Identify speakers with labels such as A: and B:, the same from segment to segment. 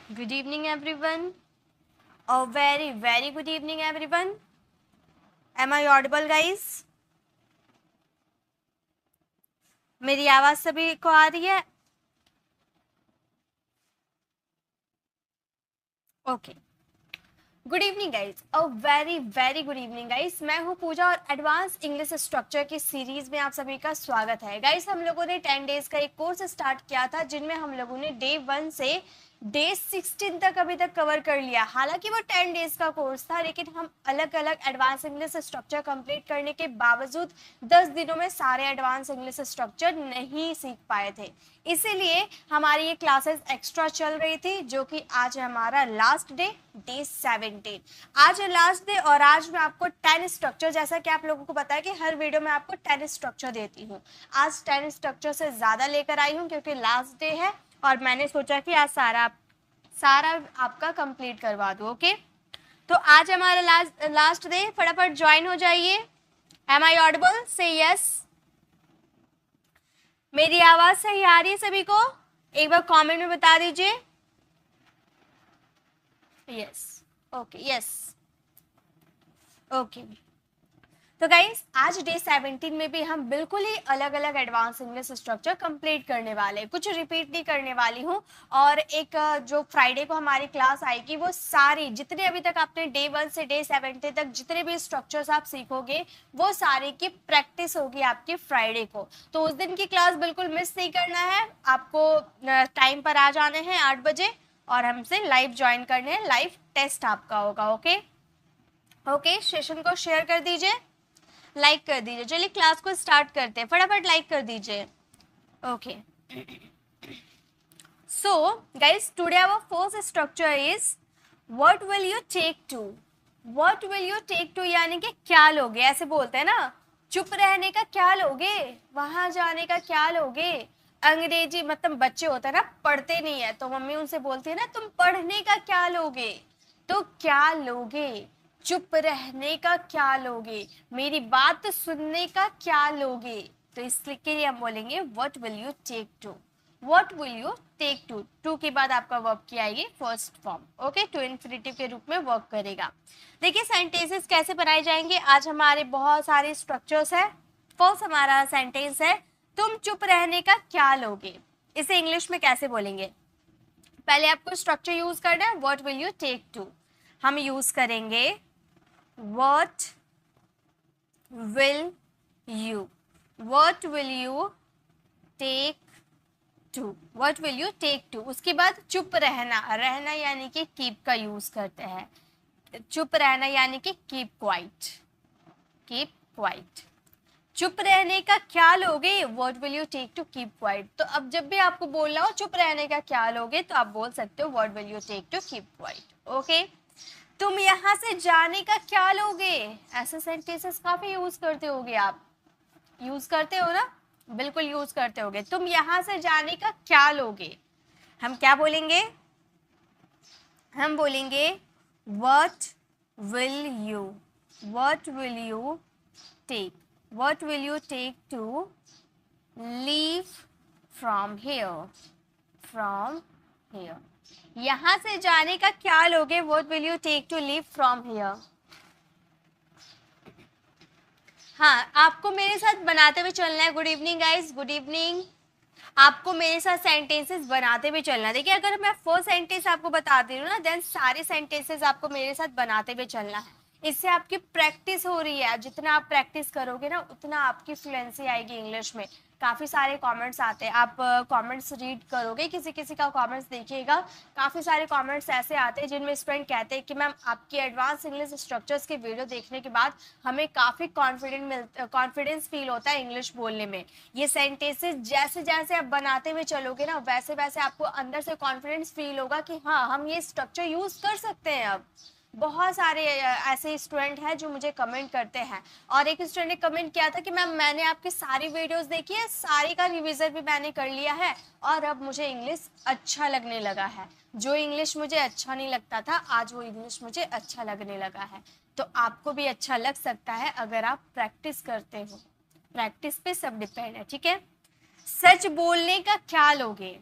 A: Good evening, everyone. A very, very good evening, everyone. Am I audible, guys? मेरी आवाज सभी को आ रही है? Okay, good evening guys, a very very good evening guys. मैं हूं पूजा और एडवांस इंग्लिश स्ट्रक्चर की सीरीज में आप सभी का स्वागत है। गाइज हम लोगों ने 10 डेज का एक कोर्स स्टार्ट किया था जिनमें हम लोगों ने डे 1 से डे 16 तक अभी तक कवर कर लिया। हालांकि वो 10 डेज का कोर्स था, लेकिन हम अलग अलग एडवांस इंग्लिश स्ट्रक्चर कंप्लीट करने के बावजूद 10 दिनों में सारे एडवांस इंग्लिश स्ट्रक्चर नहीं सीख पाए थे। इसीलिए हमारी ये क्लासेस एक्स्ट्रा चल रही थी, जो कि आज है हमारा लास्ट डे, डे 17। आज है लास्ट डे और आज मैं आपको 10 स्ट्रक्चर, जैसा कि आप लोगों को पता है कि हर वीडियो में आपको 10 स्ट्रक्चर देती हूँ, आज 10 स्ट्रक्चर से ज़्यादा लेकर आई हूँ क्योंकि लास्ट डे है और मैंने सोचा कि आज सारा आपका कंप्लीट करवा दूँ। ओके, तो आज हमारा लास्ट डे, फटाफट ज्वाइन हो जाइए। Am I audible? से यस। मेरी आवाज सही आ रही है सभी को? एक बार कमेंट में बता दीजिए। Yes, okay, yes, okay. तो गाइस आज डे 17 में भी हम बिल्कुल ही अलग अलग एडवांस इंग्लिश स्ट्रक्चर कंप्लीट करने वाले हैं, कुछ रिपीट नहीं करने वाली हूँ। और एक जो फ्राइडे को हमारी क्लास आएगी, वो सारी जितने अभी तक आपने डे 1 से डे 17 तक जितने भी स्ट्रक्चर्स आप सीखोगे, वो सारे की प्रैक्टिस होगी आपकी फ्राइडे को। तो उस दिन की क्लास बिल्कुल मिस नहीं करना है, आपको टाइम पर आ जाने हैं 8 बजे और हमसे लाइव ज्वाइन करने हैं। लाइव टेस्ट आपका होगा। ओके ओके, सेशन को शेयर कर दीजिए, लाइक कर दीजिए। चलिए क्लास को स्टार्ट करते हैं, फटाफट लाइक कर दीजिए। Okay, so guys today our first structure is what will you take to. What will you take to यानी कि क्या लोगे, ऐसे बोलते हैं ना। चुप रहने का क्या लोगे, वहां जाने का क्या लोगे। अंग्रेजी मतलब बच्चे होते हैं ना, पढ़ते नहीं है, तो मम्मी उनसे बोलती है ना तुम पढ़ने का क्या लोगे, तो क्या लोगे। चुप रहने का क्या लोगे, मेरी बात सुनने का क्या लोगे। तो इसके लिए हम बोलेंगे what will you take to. What will you take to, to के बाद आपका वर्ब की आएगी first form. Okay, to infinitive के रूप में वर्क करेगा। देखिए सेंटेंसेस कैसे बनाए जाएंगे, आज हमारे बहुत सारे स्ट्रक्चर्स है। फर्स्ट हमारा सेंटेंस है तुम चुप रहने का क्या लोगे। इसे इंग्लिश में कैसे बोलेंगे, पहले आपको स्ट्रक्चर यूज करना है। What will you take to, हम यूज करेंगे what will you. What will you take to, what will you take to. उसके बाद चुप रहना, रहना यानी कि कीप का यूज करते हैं। चुप रहना यानी कि कीप क्वाइट, कीप क्वाइट। चुप रहने का क्या लोगे, what will you take to keep quiet. तो अब जब भी आपको बोलना हो चुप रहने का क्या लोगे, तो आप बोल सकते हो what will you take to keep quiet. Okay, तुम यहाँ से जाने का क्या लोगे। ऐसे सेंटेंसेस काफी यूज करते होगे आप, यूज करते हो ना, बिल्कुल यूज करते होगे। तुम यहाँ से जाने का क्या लोगे, हम क्या बोलेंगे, हम बोलेंगे what will you, what will you take, what will you take to leave from here, from here. यहां से जाने का क्या लोगे, what will you take to leave from here. हाँ, आपको मेरे साथ बनाते हुए चलना है। Good evening guys, good evening. आपको मेरे साथ सेंटेंसेस बनाते हुए चलना है। देखिए अगर मैं फर्स्ट सेंटेंस आपको बताती हूँ ना, देन सारे सेंटेंसेस आपको मेरे साथ बनाते हुए चलना है। इससे आपकी प्रैक्टिस हो रही है, जितना आप प्रैक्टिस करोगे ना उतना आपकी फ्लुएंसी आएगी इंग्लिश में। काफ़ी सारे कमेंट्स आते हैं, आप कमेंट्स रीड करोगे, किसी किसी का कमेंट्स देखिएगा, काफ़ी सारे कमेंट्स ऐसे आते हैं जिनमें स्टूडेंट कहते हैं कि मैम आपकी एडवांस इंग्लिश स्ट्रक्चर्स की वीडियो देखने के बाद हमें काफ़ी कॉन्फिडेंस फील होता है इंग्लिश बोलने में। ये सेंटेंसेस जैसे जैसे आप बनाते हुए चलोगे ना, वैसे वैसे आपको अंदर से कॉन्फिडेंस फील होगा कि हाँ हम ये स्ट्रक्चर यूज़ कर सकते हैं। अब बहुत सारे ऐसे स्टूडेंट हैं जो मुझे कमेंट करते हैं, और एक स्टूडेंट ने कमेंट किया था कि मैम मैंने आपकी सारी वीडियोस देखी है, सारी का रिवीजन भी मैंने कर लिया है और अब मुझे इंग्लिश अच्छा लगने लगा है। जो इंग्लिश मुझे अच्छा नहीं लगता था, आज वो इंग्लिश मुझे अच्छा लगने लगा है। तो आपको भी अच्छा लग सकता है अगर आप प्रैक्टिस करते हो, प्रैक्टिस पे सब डिपेंड है। ठीक है, सच बोलने का क्या लोगे,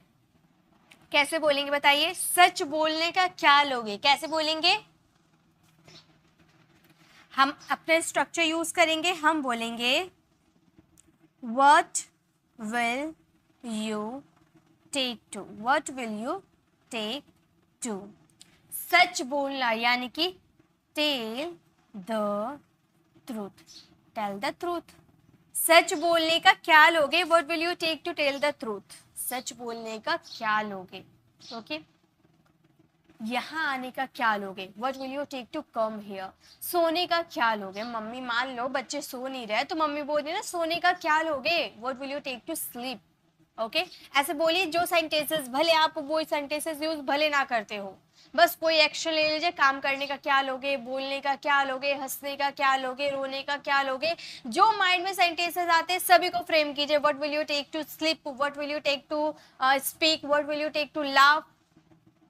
A: कैसे बोलेंगे बताइए? सच बोलने का क्या लोगे? कैसे बोलेंगे? हम अपने स्ट्रक्चर यूज करेंगे, हम बोलेंगे what will you take to? what will you take to? सच बोलना यानी कि tell the truth, tell the truth. सच बोलने का क्या लोगे? What will you take to tell the truth? सच बोलने का क्या लोगे? ओके, यहाँ आने का क्या लोगे? What will you take to come here? सोने का क्या लोगे? मम्मी मान लो बच्चे सो नहीं रहे तो मम्मी बोल रही ना सोने का क्या लोगे? What will you take to sleep? Okay, ऐसे बोलिए जो सेंटेंसेस, भले आप वो सेंटेंसेस यूज भले ना करते हो, बस कोई एक्शन ले लीजिए। काम करने का क्या लोगे, बोलने का क्या लोगे, हंसने का क्या लोगे, रोने का क्या लोगे, जो माइंड में सेंटेंसेस आते हैं सभी को फ्रेम कीजिए। What will you take to sleep? What will you take to speak? What will you take to laugh?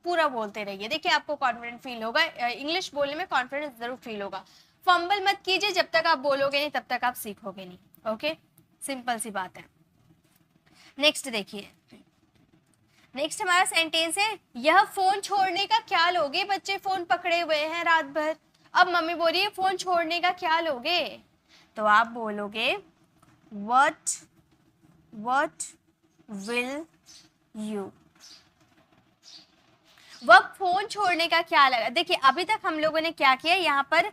A: पूरा बोलते रहिए, देखिए आपको कॉन्फिडेंट फील होगा, इंग्लिश बोलने में कॉन्फिडेंस जरूर फील होगा। फंबल मत कीजिए, जब तक आप बोलोगे नहीं तब तक आप सीखोगे नहीं। ओके, सिंपल सी बात है। नेक्स्ट देखिए, नेक्स्ट हमारा सेंटेंस है यह फोन छोड़ने का क्या लोगे? बच्चे फोन पकड़े हुए हैं रात भर। अब मम्मी बोल रही है फोन छोड़ने का क्या लोगे? तो आप बोलोगे what will you? वह फोन छोड़ने का क्या लगा? देखिए अभी तक हम लोगों ने क्या किया, यहाँ पर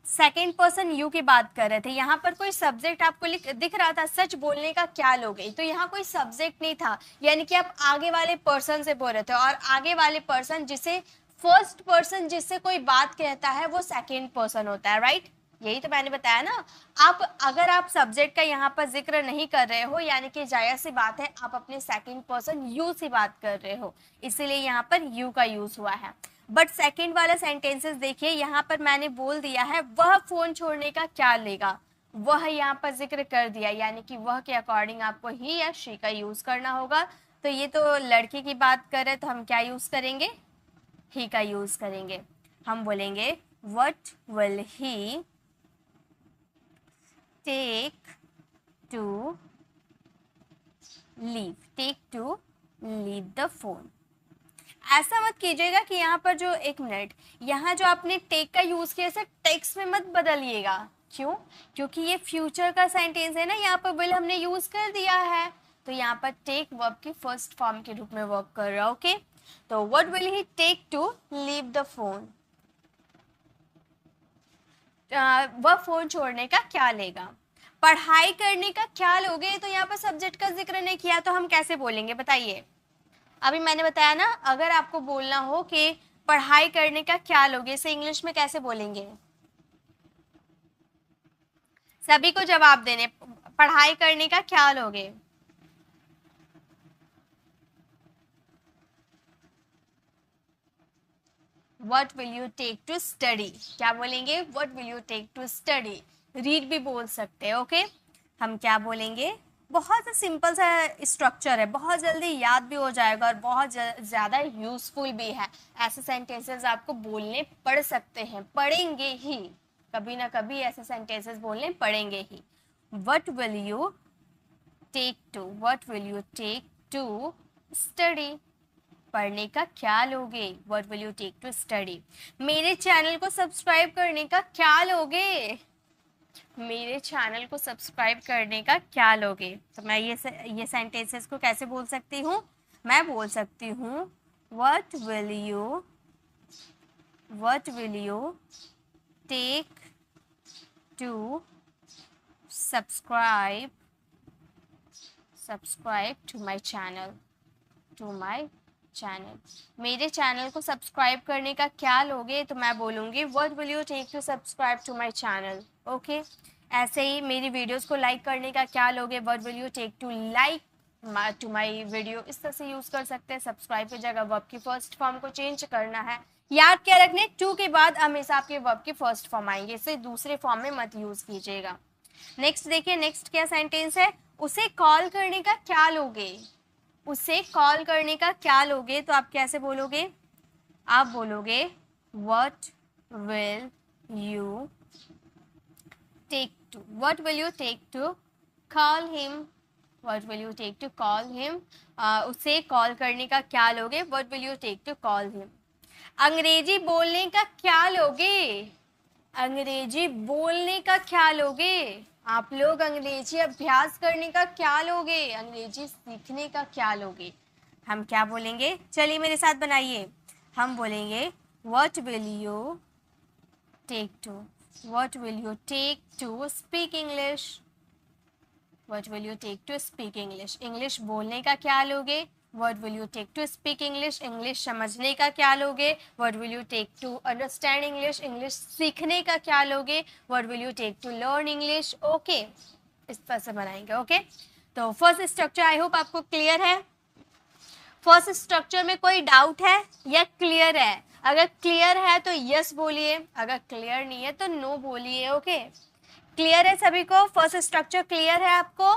A: सेकंड पर्सन यू की बात कर रहे थे। यहाँ पर कोई सब्जेक्ट आपको दिख रहा था, सच बोलने का क्या लोगे, तो यहाँ कोई सब्जेक्ट नहीं था, यानी कि आप आगे वाले पर्सन से बोल रहे थे। और आगे वाले पर्सन जिसे फर्स्ट पर्सन जिससे कोई बात कहता है वो सेकेंड पर्सन होता है, राइट? यही तो मैंने बताया ना। आप अगर आप सब्जेक्ट का यहाँ पर जिक्र नहीं कर रहे हो, यानी कि जायज सी बात है आप अपने सेकंड पर्सन यू से बात कर रहे हो, इसीलिए यहाँ पर यू का यूज हुआ है। बट सेकंड वाला सेंटेंसेस देखिए, यहाँ पर मैंने बोल दिया है वह फोन छोड़ने का क्या लेगा, वह यहाँ पर जिक्र कर दिया, यानी कि वह के अकॉर्डिंग आपको ही या शी का यूज करना होगा। तो ये तो लड़की की बात कर रहे तो हम क्या यूज करेंगे? ही का यूज करेंगे। हम बोलेंगे what will he take to leave the phone। ऐसा मत कीजिएगा कि यहाँ पर जो, एक मिनट, यहाँ जो आपने टेक का यूज किया इसे टेक्स्ट में मत बदलिएगा। क्यों? क्योंकि ये फ्यूचर का सेंटेंस है ना, यहाँ पर विल हमने यूज कर दिया है, तो यहाँ पर टेक वर्ब की फर्स्ट फॉर्म के रूप में वर्क कर रहा है। ओके, तो what will he take to leave the phone? वह फोन छोड़ने का क्या लेगा? पढ़ाई करने का क्या लोगे? तो यहाँ पर सब्जेक्ट का जिक्र नहीं किया, तो हम कैसे बोलेंगे बताइए? अभी मैंने बताया ना, अगर आपको बोलना हो कि पढ़ाई करने का क्या लोगे, इसे इंग्लिश में कैसे बोलेंगे? सभी को जवाब देने, पढ़ाई करने का क्या लोगे? What will you take to study? क्या बोलेंगे? What will you take to study? Read भी बोल सकते हैं। ओके, हम क्या बोलेंगे? बहुत सिंपल सा स्ट्रक्चर है, बहुत जल्दी याद भी हो जाएगा और बहुत ज़्यादा यूजफुल भी है। ऐसे सेंटेंसेस आपको बोलने पड़ सकते हैं, पढ़ेंगे ही, कभी ना कभी ऐसे सेंटेंसेस बोलने पड़ेंगे ही। What will you take to? What will you take to study? पढ़ने का क्या लोगे? What will you take to study? मेरे चैनल को सब्सक्राइब करने का क्या लोगे? मेरे चैनल को सब्सक्राइब करने का क्या लोगे? तो मैं ये सेंटेंसेस को कैसे बोल सकती हूँ? मैं बोल सकती हूँ What will you take to subscribe to my channel? मेरे चैनल को सब्सक्राइब करने का क्या लोगे? तो मैं बोलूँगी What will you take to subscribe to my channel? Okay, ऐसे ही मेरी वीडियोस को लाइक करने का क्या लोगे? What will you take to like to my video? इस तरह से यूज़ कर सकते हैं। सब्सक्राइब की जगह वर्ब की फर्स्ट फॉर्म को चेंज करना है। याद क्या रखने, टू के बाद हमेशा आपके वर्ब की फर्स्ट फॉर्म आएंगे, इसे दूसरे फॉर्म में मत यूज़ कीजिएगा। नेक्स्ट देखिए, नेक्स्ट क्या सेंटेंस है? उसे कॉल करने का क्या लोगे? उसे कॉल करने का क्या लोगे? तो आप कैसे बोलोगे? आप बोलोगे What will you take to? What will you take to call him? What will you take to call him, उसे कॉल करने का क्या लोगे, what will you take to call him. अंग्रेजी बोलने का क्या लोगे, अंग्रेजी बोलने का क्या लोगे, आप लोग अंग्रेजी अभ्यास करने का क्या लोगे, अंग्रेजी सीखने का क्या लोगे। हम क्या बोलेंगे, चलिए मेरे साथ बनाइए, हम बोलेंगे what will you take to, what will you take to speak English, what will you take to speak English, English बोलने का क्या लोगे, what will you take to speak English, English समझने का क्या लोगे, what will you take to understand English, English सीखने का क्या लोगे, what will you take to learn English. Okay, इस तरह से बनाएंगे। ओके, तो फर्स्ट स्ट्रक्चर आई होप आपको क्लियर है। फर्स्ट स्ट्रक्चर में कोई डाउट है या क्लियर है, अगर क्लियर है तो यस बोलिए, अगर क्लियर नहीं है तो नो बोलिए। ओके, क्लियर है सभी को, फर्स्ट स्ट्रक्चर क्लियर है आपको।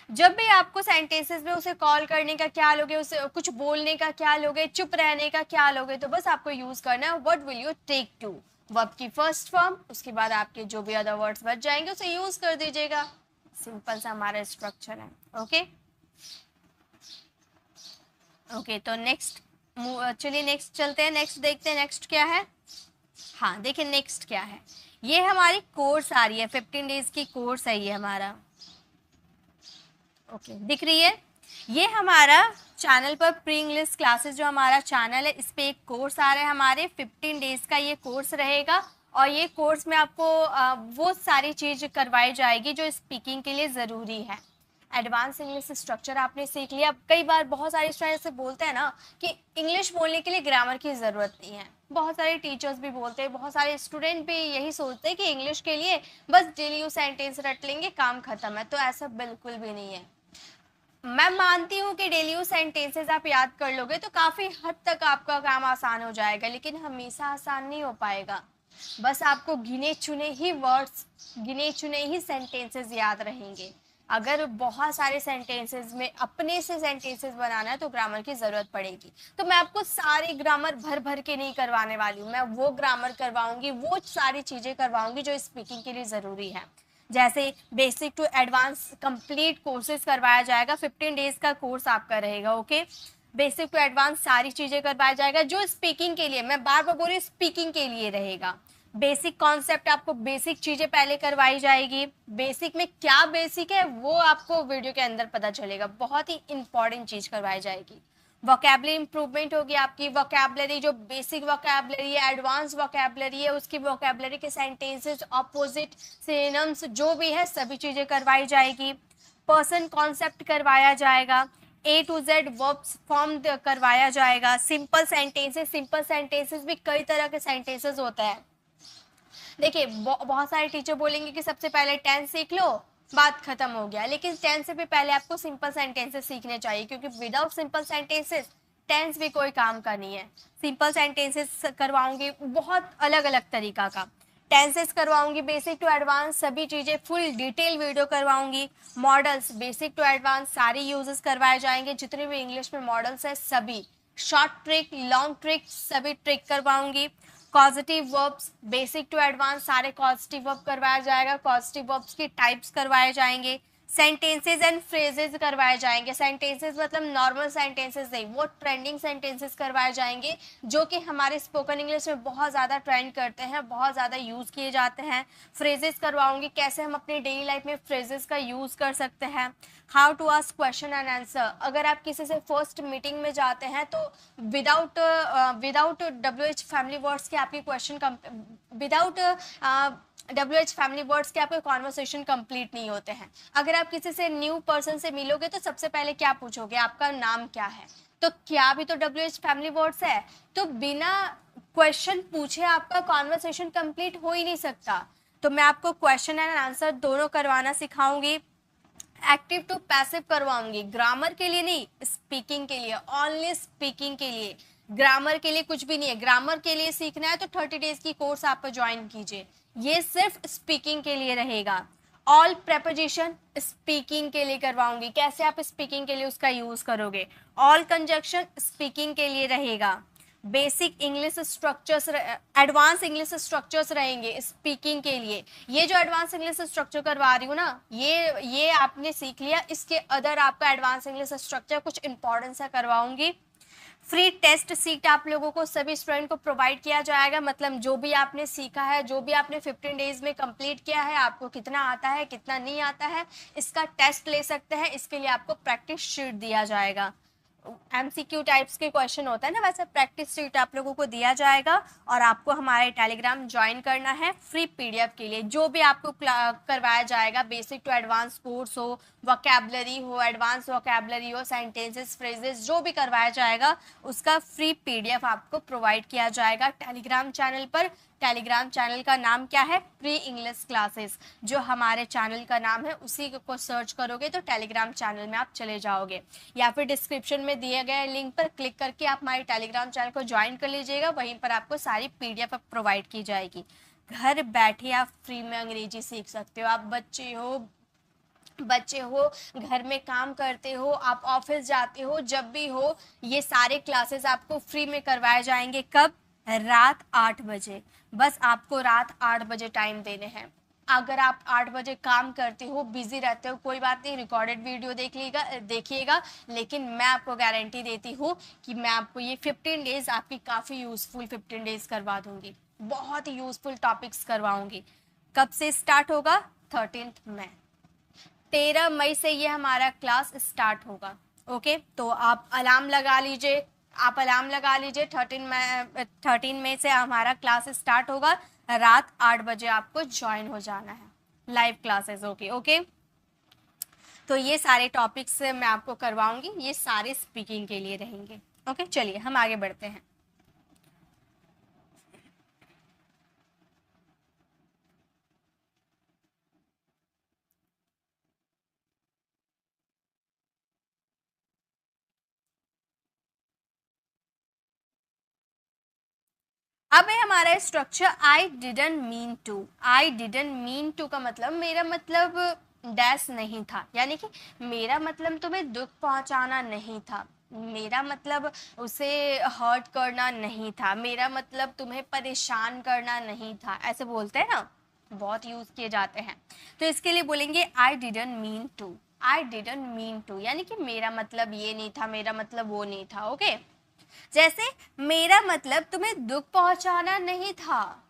A: जब भी आपको सेंटेंसेस में उसे कॉल करने का क्या लोगे, उसे कुछ बोलने का क्या लोगे, चुप रहने का क्या लोगे, तो बस आपको यूज करना है what will you take to, verb की फर्स्ट फॉर्म, उसके बाद आपके जो भी अदर वर्ड्स बच जाएंगे उसे यूज कर दीजिएगा। सिंपल सा हमारा स्ट्रक्चर है। ओके ओके, तो नेक्स्ट चलिए नेक्स्ट चलते हैं, नेक्स्ट देखते हैं नेक्स्ट क्या है। हाँ देखिए नेक्स्ट क्या है, ये हमारी कोर्स आ रही है, 15 डेज की कोर्स है ये हमारा। ओके दिख रही है, ये हमारा चैनल पर प्री इंग्लिश क्लासेस जो हमारा चैनल है, इस पे एक कोर्स आ रहा है हमारे, 15 डेज का ये कोर्स रहेगा। और ये कोर्स में आपको वो सारी चीज़ करवाई जाएगी जो स्पीकिंग के लिए ज़रूरी है। एडवांस इंग्लिश स्ट्रक्चर आपने सीख लिया। अब कई बार बहुत सारे स्टूडेंट से बोलते हैं ना कि इंग्लिश बोलने के लिए ग्रामर की ज़रूरत नहीं है, बहुत सारे टीचर्स भी बोलते हैं, बहुत सारे स्टूडेंट भी यही सोचते हैं कि इंग्लिश के लिए बस डेली यूज सेंटेंस रट लेंगे काम खत्म है, तो ऐसा बिल्कुल भी नहीं है। मैं मानती हूँ कि डेली यूज सेंटेंसेस आप याद कर लोगे तो काफ़ी हद तक आपका काम आसान हो जाएगा, लेकिन हमेशा आसान नहीं हो पाएगा। बस आपको गिने चुने ही वर्ड्स, गिने चुने ही सेंटेंसेस याद रहेंगे। अगर बहुत सारे सेंटेंसेस में अपने से सेंटेंसेस बनाना है तो ग्रामर की ज़रूरत पड़ेगी। तो मैं आपको सारी ग्रामर भर भर के नहीं करवाने वाली हूँ, मैं वो ग्रामर करवाऊंगी, वो सारी चीज़ें करवाऊंगी जो स्पीकिंग के लिए ज़रूरी है। जैसे basic to advance complete courses करवाया जाएगा, 15 डेज का कोर्स आपका रहेगा। ओके, बेसिक टू एडवांस सारी चीज़ें करवाया जाएगा जो स्पीकिंग के लिए, मैं बार बार बोल रही हूँ, स्पीकिंग के लिए रहेगा। बेसिक कॉन्सेप्ट आपको बेसिक चीज़ें पहले करवाई जाएगी, बेसिक में क्या बेसिक है वो आपको वीडियो के अंदर पता चलेगा, बहुत ही इंपॉर्टेंट चीज़ करवाई जाएगी। वोकैबलरी इंप्रूवमेंट होगी आपकी, वोकैबलरी जो बेसिक वोकैबलरी है, एडवांस वोकैबलरी है, उसकी वोकैबलरी के सेंटेंसेस, ऑपोजिट, सिनोनिम्स जो भी है सभी चीज़ें करवाई जाएगी। पर्सन कॉन्सेप्ट करवाया जाएगा, A to Z verbs form करवाया जाएगा। सिंपल सेंटेंसेस भी कई तरह के सेंटेंसेस होते हैं। देखिए बहुत सारे टीचर बोलेंगे कि सबसे पहले टेंस सीख लो, बात खत्म हो गया, लेकिन टेंस से भी पहले आपको सिंपल सेंटेंसेस सीखने चाहिए, क्योंकि विदाउट सिंपल सेंटेंसेस टेंस भी कोई काम का नहीं है। सिंपल सेंटेंसेस करवाऊंगी बहुत अलग अलग तरीका का, टेंसेस करवाऊंगी, बेसिक टू एडवांस सभी चीज़ें फुल डिटेल वीडियो करवाऊंगी। मॉडल्स बेसिक टू एडवांस सारी यूजेस करवाए जाएंगे, जितने भी इंग्लिश में मॉडल्स है सभी, शॉर्ट ट्रिक लॉन्ग ट्रिक सभी ट्रिक करवाऊंगी। Causative verbs basic to advance सारे कॉजेटिव वर्ब करवाया जाएगा, कॉजेटिव वर्ब्स की टाइप्स करवाए जाएंगे। सेंटेंसेस एंड फ्रेजेस करवाए जाएंगे, सेंटेंसेस मतलब नॉर्मल सेंटेंसेस नहीं, वो ट्रेंडिंग सेंटेंसेस करवाए जाएंगे जो कि हमारे स्पोकन इंग्लिश में बहुत ज़्यादा ट्रेंड करते हैं, बहुत ज़्यादा यूज़ किए जाते हैं। फ्रेजेस करवाऊंगी, कैसे हम अपनी डेली लाइफ में फ्रेजेस का यूज़ कर सकते हैं। How to ask question and answer, अगर आप किसी से फर्स्ट मीटिंग में जाते हैं तो विदाउट WH फैमिली वर्ड्स के आपकी question without WH family words के आपके कॉन्वर्सेशन कंप्लीट नहीं होते हैं। अगर आप किसी से न्यू पर्सन से मिलोगे तो सबसे पहले क्या पूछोगे, आपका नाम क्या है, तो क्या भी तो WH फैमिली वर्ड्स है, तो बिना क्वेश्चन पूछे आपका कॉन्वर्सेशन कंप्लीट हो ही नहीं सकता। तो मैं आपको क्वेश्चन एंड आंसर दोनों करवाना सिखाऊंगी, एक्टिव टू पैसिव करवाऊंगी, ग्रामर के लिए नहीं, स्पीकिंग के लिए, ओनली स्पीकिंग के लिए, ग्रामर के लिए कुछ भी नहीं है। ग्रामर के लिए सीखना है तो 30 डेज की कोर्स आप ज्वाइन कीजिए, ये सिर्फ स्पीकिंग के लिए रहेगा। ऑल प्रेपोजिशन स्पीकिंग के लिए करवाऊंगी, कैसे आप स्पीकिंग के लिए उसका यूज करोगे। ऑल कंजक्शन स्पीकिंग के लिए रहेगा। Basic English structures, advance English structures रहेंगे स्पीकिंग के लिए। ये जो एडवांस इंग्लिश स्ट्रक्चर करवा रही हूँ ना, ये आपने सीख लिया। इसके अदर आपका एडवांस इंग्लिश स्ट्रक्चर कुछ इंपॉर्टेंट सा करवाऊंगी। फ्री टेस्ट सीट आप लोगों को सभी स्टूडेंट को प्रोवाइड किया जाएगा। मतलब जो भी आपने सीखा है, जो भी आपने 15 डेज में कंप्लीट किया है, आपको कितना आता है कितना नहीं आता है, इसका टेस्ट ले सकते हैं। इसके लिए आपको प्रैक्टिस शीट दिया जाएगा। एमसीक्यू टाइप्स के क्वेश्चन होता है ना, वैसे प्रैक्टिस शीट आप लोगों को दिया जाएगा। और आपको हमारे टेलीग्राम ज्वाइन करना है फ्री पीडीएफ के लिए। जो भी आपको करवाया जाएगा, बेसिक टू एडवांस कोर्स हो, वोकैबुलरी हो, एडवांस वोकैबुलरी हो, सेंटेंसेस, फ्रेजेस, जो भी करवाया जाएगा उसका फ्री पीडीएफ आपको प्रोवाइड किया जाएगा टेलीग्राम चैनल पर। टेलीग्राम चैनल का नाम क्या है? Pre English classes. जो हमारे चैनल का नाम है उसी को सर्च करोगे तो टेलीग्राम चैनल में आप चले जाओगे, या फिर डिस्क्रिप्शन में दिए गए लिंक पर क्लिक करके आप हमारे टेलीग्राम चैनल को ज्वाइन कर लीजिएगा। वहीं पर आपको सारी पीडीएफ प्रोवाइड की जाएगी। घर बैठे आप फ्री में अंग्रेजी सीख सकते हो। आप बच्चे हो, घर में काम करते हो, आप ऑफिस जाते हो, जब भी हो, ये सारे क्लासेस आपको फ्री में करवाए जाएंगे। कब? रात 8 बजे। बस आपको रात 8 बजे टाइम देने हैं। अगर आप 8 बजे काम करते हो, बिजी रहते हो, कोई बात नहीं, रिकॉर्डेड वीडियो देखिएगा। लेकिन मैं आपको गारंटी देती हूँ कि मैं आपको ये 15 डेज आपकी काफ़ी यूजफुल 15 डेज करवा दूंगी। बहुत ही यूजफुल टॉपिक्स करवाऊंगी। कब से स्टार्ट होगा? 13 मई। 13 मई से ये हमारा क्लास स्टार्ट होगा। ओके, तो आप अलार्म लगा लीजिए। 13 मई से हमारा क्लास स्टार्ट होगा। रात 8 बजे आपको ज्वाइन हो जाना है, लाइव क्लासेस। ओके। तो ये सारे टॉपिक्स मैं आपको करवाऊंगी, ये सारे स्पीकिंग के लिए रहेंगे। ओके, चलिए हम आगे बढ़ते हैं। अब है हमारा structure I didn't mean to. I didn't mean to का मतलब, मेरा मतलब डैश नहीं था, यानी कि मेरा मतलब तुम्हें दुख पहुंचाना नहीं था, मेरा मतलब उसे हर्ट करना नहीं था, मेरा मतलब तुम्हें परेशान करना नहीं था। ऐसे बोलते हैं ना, बहुत यूज किए जाते हैं। तो इसके लिए बोलेंगे I didn't mean to. I didn't mean to यानी कि मेरा मतलब ये नहीं था, मेरा मतलब वो नहीं था। ओके, जैसे मेरा मतलब तुम्हें दुख पहुंचाना नहीं था,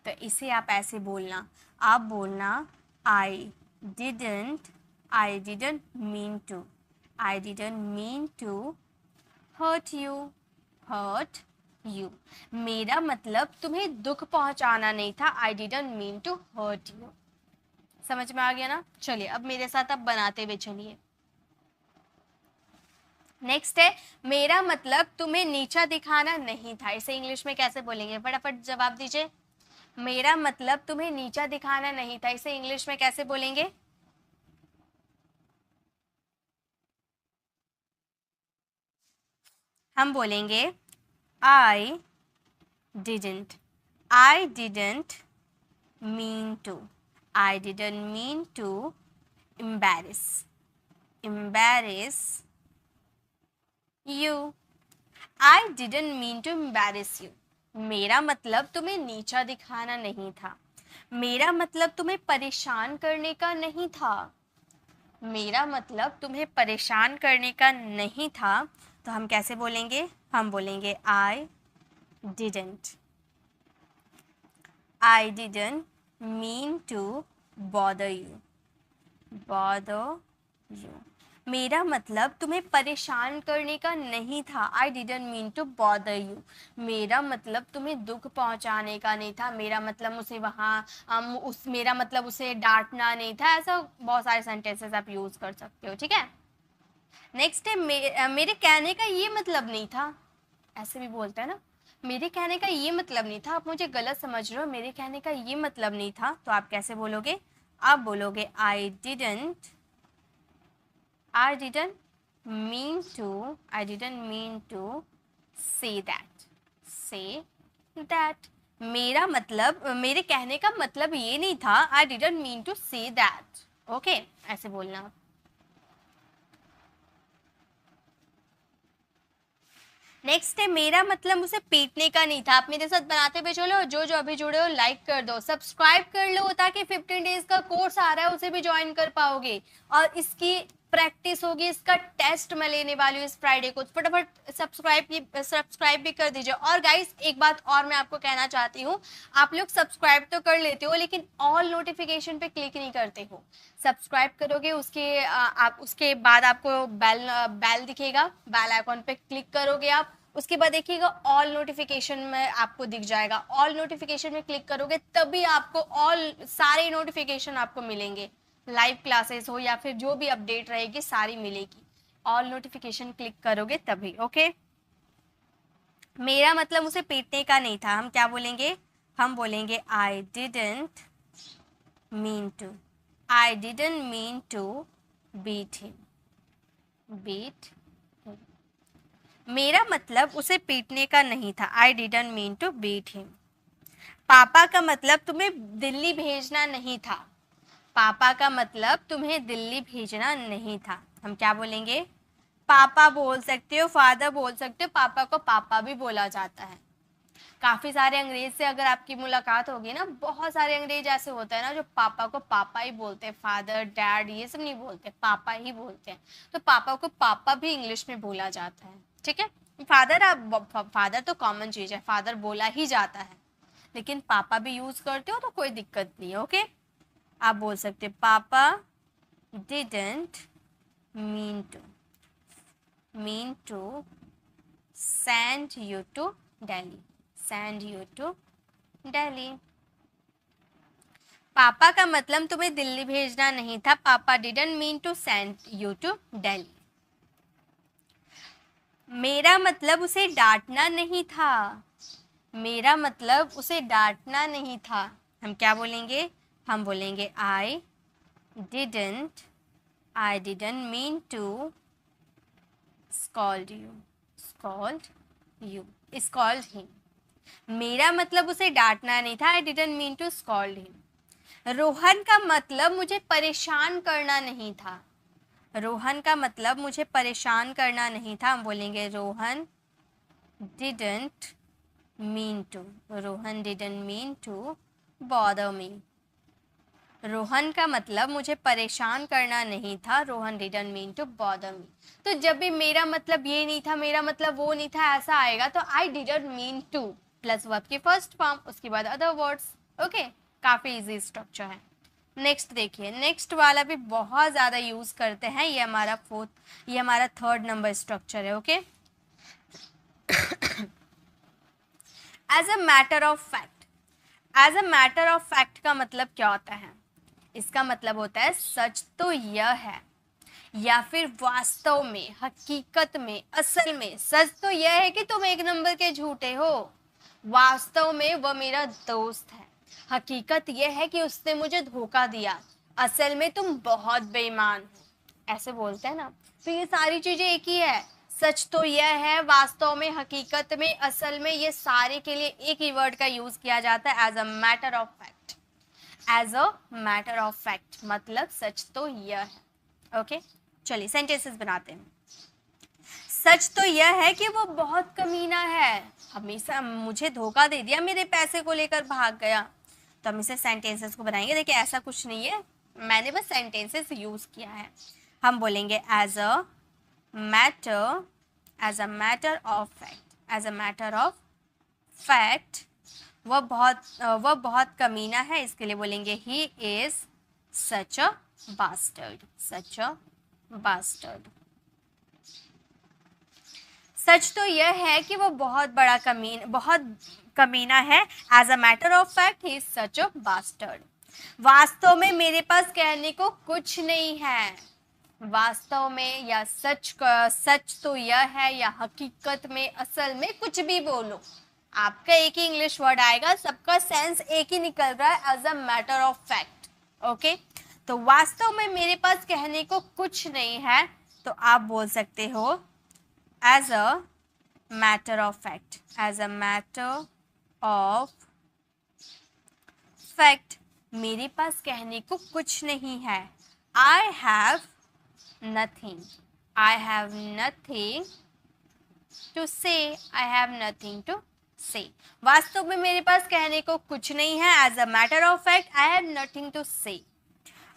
A: तो इसे आप ऐसे बोलना। आप बोलना I didn't mean to, I didn't mean to hurt you. मेरा मतलब तुम्हें दुख पहुंचाना नहीं था, I didn't mean to hurt you. समझ में आ गया ना? चलिए अब मेरे साथ आप बनाते हुए चलिए। नेक्स्ट है, मेरा मतलब तुम्हें नीचा दिखाना नहीं था। इसे इंग्लिश में कैसे बोलेंगे? फटाफट जवाब दीजिए। मेरा मतलब तुम्हें नीचा दिखाना नहीं था, इसे इंग्लिश में कैसे बोलेंगे? हम बोलेंगे I didn't mean to, I didn't mean to embarrass you, I didn't mean to embarrass you। मेरा मतलब तुम्हें नीचा दिखाना नहीं था, मेरा मतलब तुम्हें परेशान करने का नहीं था, मेरा मतलब तुम्हें परेशान करने का नहीं था। तो हम कैसे बोलेंगे? हम बोलेंगे I didn't mean to bother you। मेरा मतलब तुम्हें परेशान करने का नहीं था, I didn't mean to bother you. मेरा मतलब तुम्हें दुख पहुंचाने का नहीं था, मेरा मतलब मेरा मतलब उसे डांटना नहीं था। ऐसा बहुत सारे सेंटेंसेस आप यूज कर सकते हो। ठीक है, नेक्स्ट है मेरे कहने का ये मतलब नहीं था। ऐसे भी बोलते हैं ना, मेरे कहने का ये मतलब नहीं था, आप मुझे गलत समझ रहे हो, मेरे कहने का ये मतलब नहीं था। तो आप कैसे बोलोगे? आप बोलोगे I didn't mean to say that। मेरा मतलब, मेरे कहने का मतलब ये नहीं था, I didn't mean to say that। Okay, ऐसे बोलना। नेक्स्ट है मेरा मतलब उसे पीटने का नहीं था। आप मेरे साथ बनाते हुए चलो, जो जो अभी जुड़े हो लाइक कर दो, सब्सक्राइब कर लो, ताकि 15 डेज का कोर्स आ रहा है उसे भी ज्वाइन कर पाओगे और इसकी प्रैक्टिस होगी। इसका टेस्ट मैं लेने वाली हूँ इस फ्राइडे को। फटाफट सब्सक्राइब भी कर दीजिए। और गाइस एक बात और मैं आपको कहना चाहती हूँ, आप लोग सब्सक्राइब तो कर लेते हो लेकिन ऑल नोटिफिकेशन पे क्लिक नहीं करते हो। सब्सक्राइब करोगे आप उसके बाद आपको बेल दिखेगा, बेल आइकॉन पे क्लिक करोगे आप, उसके बाद देखिएगा ऑल नोटिफिकेशन में आपको दिख जाएगा। ऑल नोटिफिकेशन में क्लिक करोगे तभी आपको ऑल सारे नोटिफिकेशन आपको मिलेंगे, लाइव क्लासेस हो या फिर जो भी अपडेट रहेगी सारी मिलेगी। ऑल नोटिफिकेशन क्लिक करोगे तभी। ओके, मेरा मतलब उसे पीटने का नहीं था। हम क्या बोलेंगे? हम बोलेंगे I didn't mean to, I didn't mean to beat him, beat. मेरा मतलब उसे पीटने का नहीं था, I didn't mean to beat him. पापा का मतलब तुम्हें दिल्ली भेजना नहीं था, पापा का मतलब तुम्हें दिल्ली भेजना नहीं था। हम क्या बोलेंगे? पापा बोल सकते हो, फादर बोल सकते हो, पापा को पापा भी बोला जाता है। काफी सारे अंग्रेज से अगर आपकी मुलाकात होगी ना, बहुत सारे अंग्रेज ऐसे होते हैं ना जो पापा को पापा ही बोलते हैं, फादर डैड ये सब नहीं बोलते, पापा ही बोलते हैं। तो पापा को पापा भी इंग्लिश में बोला जाता है, ठीक है। फादर तो कॉमन चीज है, फादर बोला ही जाता है, लेकिन पापा भी यूज करते हो तो कोई दिक्कत नहीं है। ओके, आप बोल सकते पापा didn't mean to send you to Delhi, send you to Delhi. पापा का मतलब तुम्हें दिल्ली भेजना नहीं था, पापा didn't mean to send you to Delhi. मेरा मतलब उसे डांटना नहीं था, मेरा मतलब उसे डांटना नहीं था। हम क्या बोलेंगे? हम बोलेंगे I didn't mean to scold you, scold him. मेरा मतलब उसे डांटना नहीं था, I didn't mean to scold him. Rohan का मतलब मुझे परेशान करना नहीं था, रोहन का मतलब मुझे परेशान करना नहीं था। हम बोलेंगे Rohan didn't mean to, Rohan didn't mean to bother me. Rohan का मतलब मुझे परेशान करना नहीं था, Rohan didn't mean to bother me. तो जब भी मेरा मतलब ये नहीं था, मेरा मतलब वो नहीं था ऐसा आएगा तो I didn't mean to plus verb की फर्स्ट फॉर्म, उसके बाद अदर वर्ड्स। ओके, काफी इजी स्ट्रक्चर है। नेक्स्ट देखिए, नेक्स्ट वाला भी बहुत ज्यादा यूज करते हैं, ये हमारा थर्ड नंबर स्ट्रक्चर है। Okay, as a matter of fact. As a matter of fact का मतलब क्या होता है? इसका मतलब होता है सच तो यह है, या फिर वास्तव में, हकीकत में, असल में। सच तो यह है कि तुम एक नंबर के झूठे हो, वास्तव में वह मेरा दोस्त है, हकीकत यह है कि उसने मुझे धोखा दिया, असल में तुम बहुत बेईमान हो, ऐसे बोलते हैं ना। तो ये सारी चीजें एक ही है, सच तो यह है, वास्तव में, हकीकत में, असल में, ये सारे के लिए एक ही वर्ड का यूज किया जाता है, as a matter of fact. As a matter of fact मतलब सच तो यह है। ओके, चलिए सेंटेंसेस बनाते हैं। सच तो यह है कि वो बहुत कमीना है, हमेशा मुझे धोखा दे दिया, मेरे पैसे को लेकर भाग गया। तो हम इसे सेंटेंसेस को बनाएंगे। देखिए ऐसा कुछ नहीं है, मैंने बस सेंटेंसेस यूज किया है। हम बोलेंगे as a matter of fact, as a matter of fact वह बहुत कमीना है, इसके लिए बोलेंगे he is such a bastard, such a bastard. सच तो यह है कि वो बहुत कमीना है, as a matter of fact he is such a bastard. वास्तव में मेरे पास कहने को कुछ नहीं है, वास्तव में या सच तो यह है, या हकीकत में, असल में, कुछ भी बोलो, आपका एक ही इंग्लिश वर्ड आएगा, सबका सेंस एक ही निकल रहा है, as a matter of fact. Okay, तो वास्तव में मेरे पास कहने को कुछ नहीं है, तो आप बोल सकते हो as a matter of fact, as a matter of fact मेरे पास कहने को कुछ नहीं है, I have nothing, I have nothing to say, I have nothing to से। वास्तव में मेरे पास कहने को कुछ नहीं है, as a matter of fact I have nothing to say.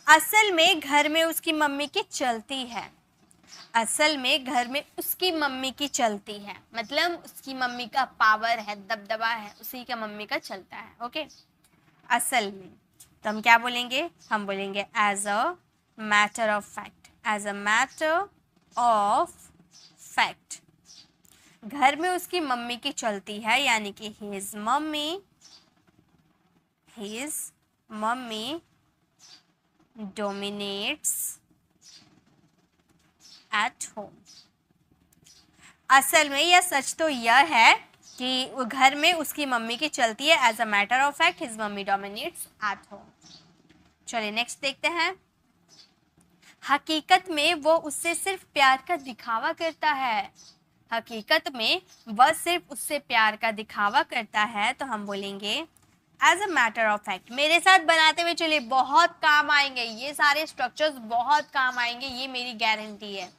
A: असल में घर में उसकी मम्मी की चलती है, असल में घर में उसकी मम्मी की चलती है, मतलब उसकी मम्मी का पावर है, दबदबा है, उसी का मम्मी का चलता है। ओके, असल में तो हम क्या बोलेंगे, हम बोलेंगे as a matter of fact, as a matter of fact. घर में उसकी मम्मी की चलती है, यानी कि his mummy dominates at home. असल में यह सच तो यह है कि वो घर में उसकी मम्मी की चलती है, as a matter of fact his mummy dominates at home. चलिए नेक्स्ट देखते हैं। हकीकत में वो उससे सिर्फ प्यार का दिखावा करता है, हकीकत में वह सिर्फ उससे प्यार का दिखावा करता है, तो हम बोलेंगे as a matter of fact. मेरे साथ बनाते हुए चलिए, बहुत काम आएंगे ये सारे स्ट्रक्चर्स, बहुत काम आएंगे, ये मेरी गारंटी है।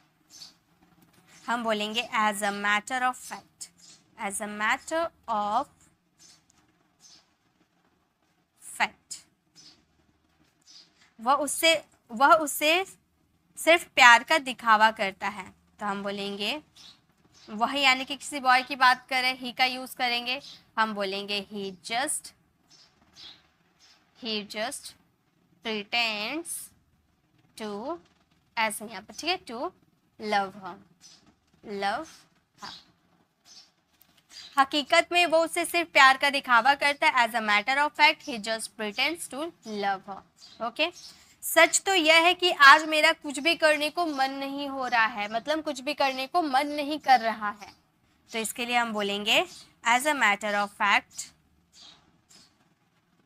A: हम बोलेंगे as a matter of fact, as a matter of fact. वह उससे सिर्फ प्यार का दिखावा करता है, तो हम बोलेंगे वह, यानी कि किसी बॉय की बात करें, ही का यूज करेंगे, हम बोलेंगे ही जस्ट प्रिटेंड्स टू, ऐसे यहाँ पर ठीक है, टू लव हर। हकीकत में वो उससे सिर्फ प्यार का दिखावा करता है, as a matter of fact he just pretends to love her. Okay, सच तो यह है कि आज मेरा कुछ भी करने को मन नहीं हो रहा है, मतलब कुछ भी करने को मन नहीं कर रहा है, तो इसके लिए हम बोलेंगे as a matter of fact,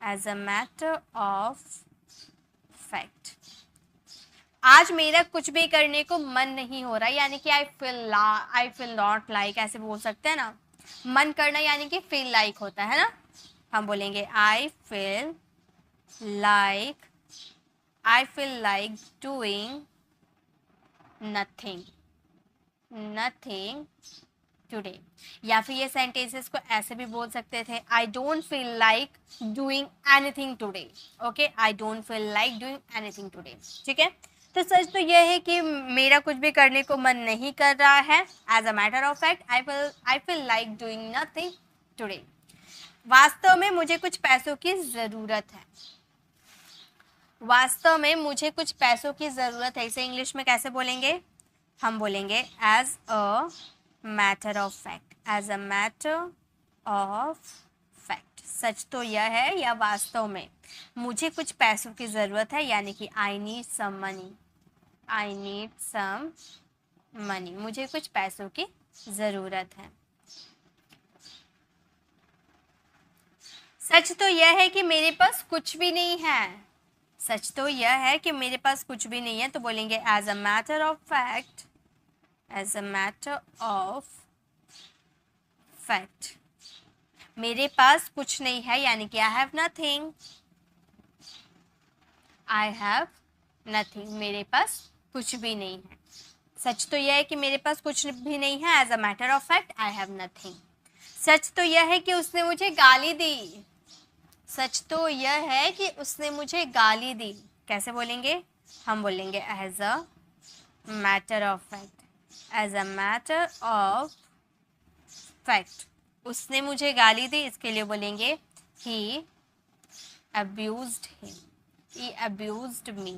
A: as a matter of fact. आज मेरा कुछ भी करने को मन नहीं हो रहा, यानी कि आई फील नॉट लाइक, ऐसे बोल सकते हैं ना। मन करना यानी कि फील लाइक होता है ना, हम बोलेंगे आई feel like doing nothing today. या फिर ये सेंटेंसेस को ऐसे भी बोल सकते थे, I don't feel like doing anything today. Okay, I don't feel like doing anything today, ठीक है। तो सच तो यह है कि मेरा कुछ भी करने को मन नहीं कर रहा है, as a matter of fact I feel like doing nothing today. वास्तव में मुझे कुछ पैसों की ज़रूरत है, वास्तव में मुझे कुछ पैसों की ज़रूरत है, इसे इंग्लिश में कैसे बोलेंगे, हम बोलेंगे as a matter of fact, as a matter of fact. सच तो यह है या वास्तव में मुझे कुछ पैसों की ज़रूरत है, यानी कि आई नीड सम मनी, मुझे कुछ पैसों की ज़रूरत है। सच तो यह है कि मेरे पास कुछ भी नहीं है, सच तो यह है कि मेरे पास कुछ भी नहीं है, तो बोलेंगे as a matter of fact, as a matter of fact. मेरे पास कुछ नहीं है, यानी कि आई हैव नथिंग, मेरे पास कुछ भी नहीं है। सच तो यह है कि मेरे पास कुछ भी नहीं है, as a matter of fact I have nothing. सच तो यह है कि उसने मुझे गाली दी, सच तो यह है कि उसने मुझे गाली दी, कैसे बोलेंगे, हम बोलेंगे as a matter of fact, as a matter of fact. उसने मुझे गाली दी, इसके लिए बोलेंगे he abused me।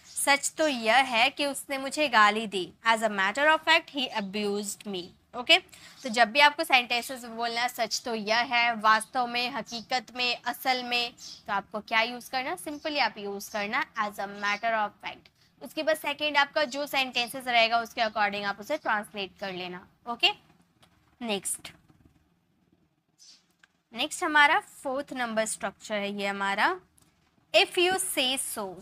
A: सच तो यह है कि उसने मुझे गाली दी, as a matter of fact he abused me। Okay, तो जब भी आपको सेंटेंसेस बोलना है, सच तो यह है, वास्तव में, हकीकत में, असल में, तो आपको क्या यूज़ करना, सिंपली आप यूज़ करना as a matter of fact. उसके बाद सेकेंड आपका जो सेंटेंसेस रहेगा उसके अकॉर्डिंग आप उसे ट्रांसलेट कर लेना। ओके, नेक्स्ट हमारा 4th नंबर स्ट्रक्चर है ये हमारा, if you say so.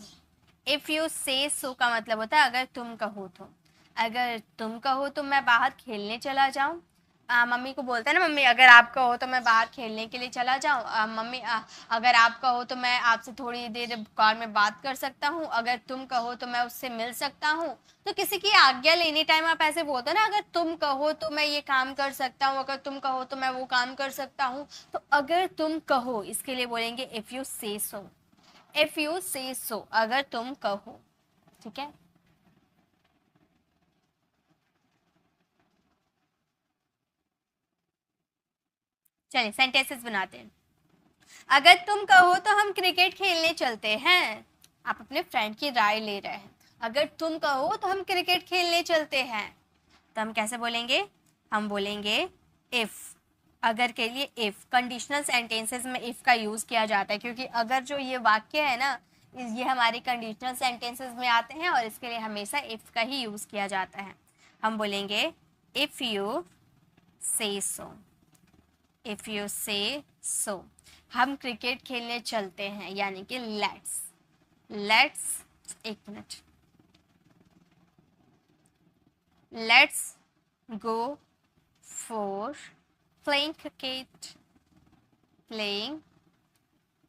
A: If you say सो का मतलब होता है अगर तुम कहो तो। अगर तुम कहो तो मैं बाहर खेलने चला जाऊं, मम्मी को बोलता है ना, मम्मी अगर आप कहो तो मैं बाहर खेलने के लिए चला जाऊँ, मम्मी अगर आप कहो तो मैं आपसे थोड़ी देर कार में बात कर सकता हूँ, अगर तुम कहो तो मैं उससे मिल सकता हूँ। तो किसी की आज्ञा लेने टाइम आप ऐसे बोलते हो ना, अगर तुम कहो तो मैं ये काम कर सकता हूँ, अगर तुम कहो तो मैं वो काम कर सकता हूँ। तो अगर तुम कहो इसके लिए बोलेंगे if you say so. If you say सो, अगर तुम कहो। ठीक है, चलिए सेंटेंसेस बनाते हैं। अगर तुम कहो तो हम क्रिकेट खेलने चलते हैं। आप अपने फ्रेंड की राय ले रहे हैं। अगर तुम कहो तो हम क्रिकेट खेलने चलते हैं, तो हम कैसे बोलेंगे? हम बोलेंगे इफ। अगर के लिए इफ। कंडीशनल सेंटेंसेस में इफ का यूज किया जाता है, क्योंकि अगर जो ये वाक्य है ना, ये हमारे कंडीशनल सेंटेंसेस में आते हैं और इसके लिए हमेशा इफ का ही यूज किया जाता है। हम बोलेंगे if you say so. If you say सो, हम क्रिकेट खेलने चलते हैं, यानी कि लेट्स। लेट्स, एक minute, let's go for playing cricket. Playing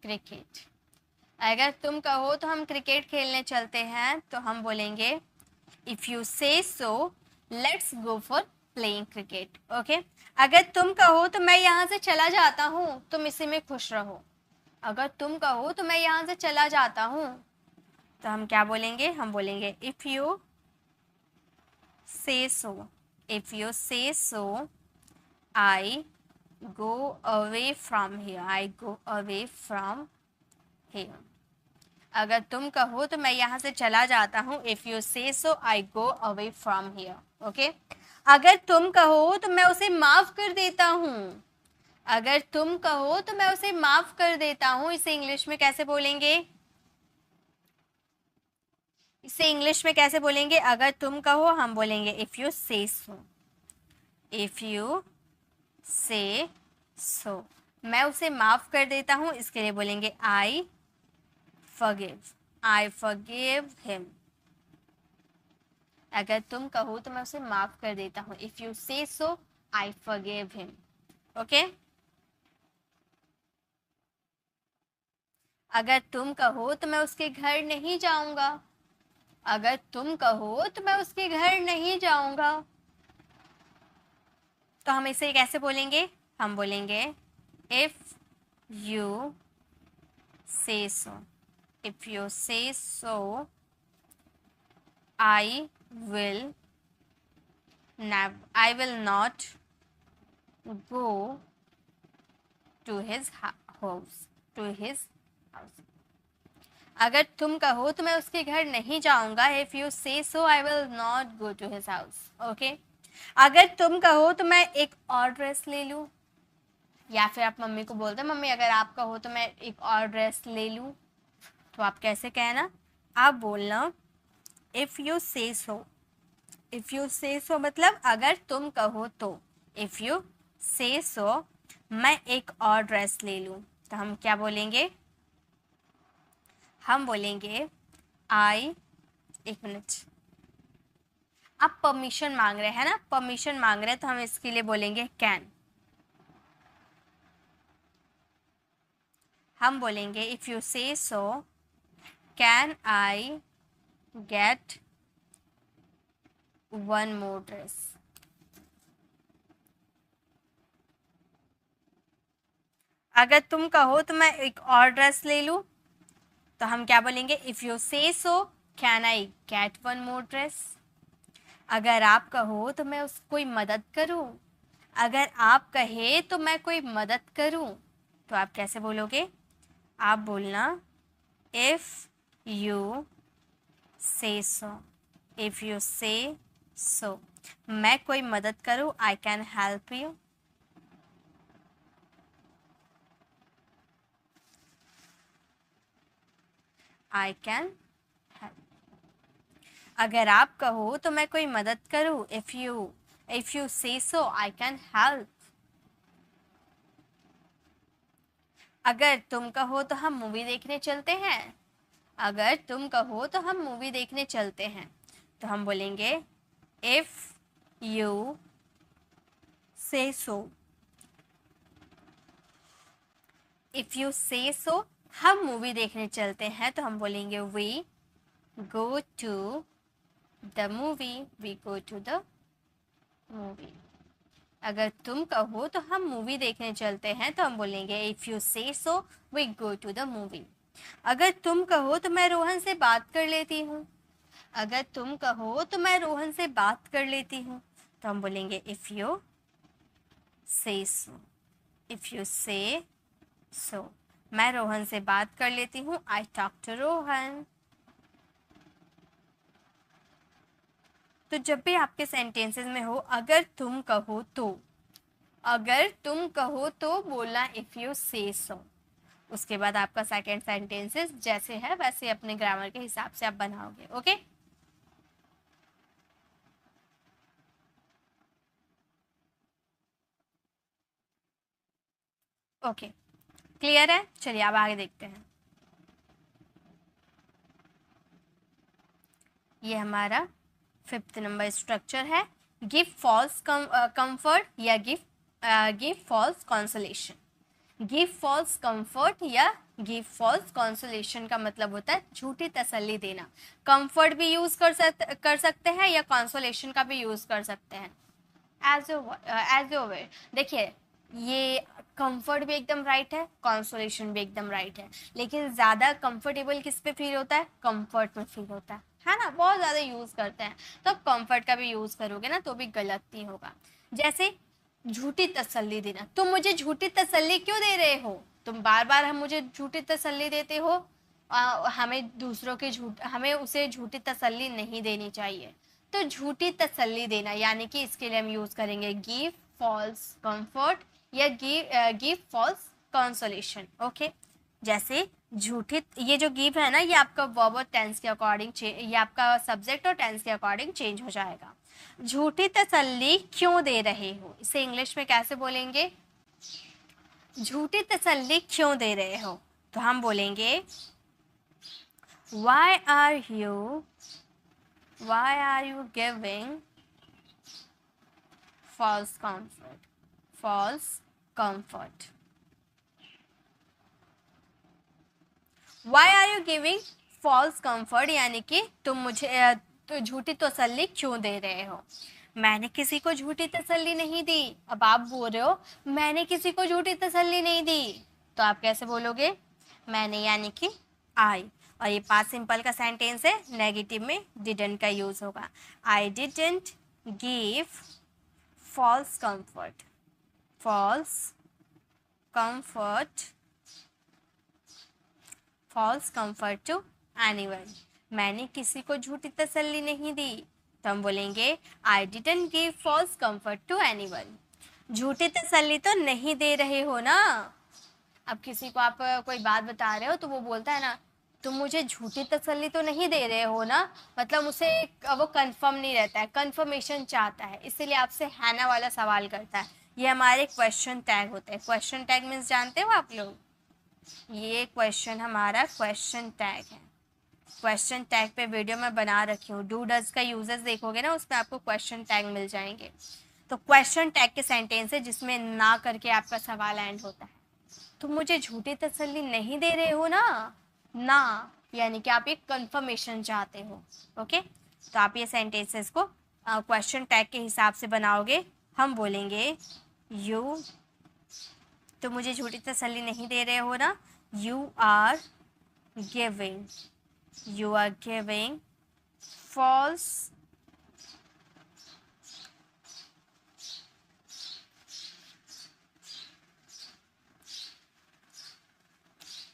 A: cricket. अगर तुम कहो तो हम क्रिकेट खेलने चलते हैं, तो हम बोलेंगे if you say so let's go for playing cricket. Okay, अगर तुम कहो तो मैं यहाँ से चला जाता हूँ, तुम इसी में खुश रहो। अगर तुम कहो तो मैं यहाँ से चला जाता हूँ, तो हम क्या बोलेंगे? हम बोलेंगे if you say so. If you say so I go away from here. I go away from here. अगर तुम कहो तो मैं यहाँ से चला जाता हूँ। If you say so I go away from here. Okay, अगर तुम कहो तो मैं उसे माफ कर देता हूँ। अगर तुम कहो तो मैं उसे माफ कर देता हूँ। इसे इंग्लिश में कैसे बोलेंगे? इसे इंग्लिश में कैसे बोलेंगे? अगर तुम कहो हम बोलेंगे if you say so. If you say सो, मैं उसे माफ कर देता हूँ, इसके लिए बोलेंगे I forgive. I forgive him. अगर तुम कहो तो मैं उसे माफ कर देता हूँ। If you say so I forgive him. Okay, अगर तुम कहो तो मैं उसके घर नहीं जाऊंगा। अगर तुम कहो तो मैं उसके घर नहीं जाऊंगा, तो हम इसे कैसे बोलेंगे? हम बोलेंगे if you say so. If you say so I will not go to his house. To his house. अगर तुम कहो तो मैं उसके घर नहीं जाऊंगा। If you say so I will not go to his house. Okay, अगर तुम कहो तो मैं एक और ड्रेस ले लूं, या फिर आप मम्मी को बोलते हैं मम्मी अगर आप कहो तो मैं एक और ड्रेस ले लूं, तो आप कैसे कहना? आप बोलना if you say so. If you say सो मतलब अगर तुम कहो तो। इफ यू से सो मैं एक और ड्रेस ले लूं, तो हम क्या बोलेंगे? हम बोलेंगे आई, एक मिनट, आप परमिशन मांग रहे हैं ना, परमिशन मांग रहे हैं, तो हम इसके लिए बोलेंगे कैन। हम बोलेंगे if you say so can I get one more dress. अगर तुम कहो तो मैं एक और ड्रेस ले लूं, तो हम क्या बोलेंगे? If you say so can I get one more dress. अगर आप कहो तो मैं उस कोई मदद करूं। अगर आप कहे तो मैं कोई मदद करूं, तो आप कैसे बोलोगे? आप बोलना if you say so. If you say सो मैं कोई मदद करूं, I can help you. I can help. अगर आप कहो तो मैं कोई मदद करूं, if you say so I can help. अगर तुम कहो तो हम मूवी देखने चलते हैं। अगर तुम कहो तो हम मूवी देखने चलते हैं, तो हम बोलेंगे if you say so, if you say सो, हम मूवी देखने चलते हैं तो हम बोलेंगे we go to the movie, we go to the movie. अगर तुम कहो तो हम मूवी देखने चलते हैं तो हम बोलेंगे if you say so we go to the movie. अगर तुम कहो तो मैं रोहन से बात कर लेती हूँ, अगर तुम कहो तो मैं रोहन से बात कर लेती हूँ तो हम बोलेंगे if you say so, if you say सो, मैं रोहन से बात कर लेती हूँ, आई टॉक टू रोहन। तो जब भी आपके सेंटेंसेस में हो अगर तुम कहो तो, अगर तुम कहो तो बोलना इफ यू से सो। उसके बाद आपका सेकंड सेंटेंसेस जैसे है वैसे अपने ग्रामर के हिसाब से आप बनाओगे। ओके, ओके, क्लियर है? चलिए अब आगे देखते हैं। ये हमारा 5th नंबर स्ट्रक्चर है, गिव फॉल्स कंफर्ट या give false consolation. Give false comfort या गिव फॉल्स कॉन्सोलेशन का मतलब होता है झूठी तसल्ली देना। कंफर्ट भी यूज कर सकते हैं या कॉन्सोलेशन का भी यूज कर सकते हैं। एज यो वे, देखिए ये कंफर्ट भी एकदम राइट है, कॉन्सोलेशन भी एकदम राइट है, लेकिन ज़्यादा कंफर्टेबल किस पे फील होता है? कंफर्ट में फील होता है ना, बहुत ज़्यादा यूज़ करते हैं, तो आप कंफर्ट का भी यूज़ करोगे ना तो भी गलत नहीं होगा। जैसे झूठी तसल्ली देना, तुम मुझे झूठी तसल्ली क्यों दे रहे हो? तुम बार बार हम मुझे झूठी तसल्ली देते हो, हमें दूसरों की हमें उसे झूठी तसल्ली नहीं देनी चाहिए। तो झूठी तसल्ली देना यानी कि इसके लिए हम यूज़ करेंगे गिव फॉल्स कंफर्ट या गिव फॉल्स कंसोलेशन। ओके, जैसे झूठी, ये जो गिव है ना ये आपका वर्ब और टेंस के अकॉर्डिंग, ये आपका सब्जेक्ट और टेंस के अकॉर्डिंग चेंज हो जाएगा। झूठी तसल्ली क्यों दे रहे हो, इसे इंग्लिश में कैसे बोलेंगे? झूठी तसल्ली क्यों दे रहे हो, तो हम बोलेंगे why are you giving false comfort, false comfort, why are you giving false comfort यानी कि तुम मुझे तो झूठी तसल्ली क्यों दे रहे हो। मैंने किसी को झूठी तसल्ली नहीं दी, अब आप बोल रहे हो मैंने किसी को झूठी तसल्ली नहीं दी, तो आप कैसे बोलोगे? मैंने यानी कि आई, और ये पास्ट सिंपल का सेंटेंस है, नेगेटिव में डिडंट का यूज होगा। I didn't give false comfort, false comfort, false comfort to anyone, मैंने किसी को झूठी तसल्ली नहीं दी, तो हम बोलेंगे I didn't give false comfort to anyone. झूठी तसल्ली तो नहीं दे रहे हो ना। अब किसी को आप कोई बात बता रहे हो तो वो बोलता है ना तुम मुझे झूठी तसल्ली तो नहीं दे रहे हो ना, मतलब उसे वो कंफर्म नहीं रहता है, कंफर्मेशन चाहता है, इसीलिए आपसे है ना वाला सवाल करता है। ये हमारे क्वेश्चन टैग होते हैं। क्वेश्चन टैग मीन्स जानते हो आप लोग? ये क्वेश्चन हमारा क्वेश्चन टैग है। क्वेश्चन टैग पे वीडियो मैं बना रखी हूँ, डू डज का यूजेस देखोगे ना उसमें आपको क्वेश्चन टैग मिल जाएंगे। तो क्वेश्चन टैग के सेंटेंस है जिसमें ना करके आपका सवाल एंड होता है। तुम मुझे झूठी तसल्ली नहीं दे रहे हो ना यानी कि आप एक कंफर्मेशन चाहते हो। ओके, तो आप ये सेंटेंसेस को क्वेश्चन टैग के हिसाब से बनाओगे। हम बोलेंगे यू, तो मुझे झूठी तसल्ली नहीं दे रहे हो ना, you are giving, you are giving false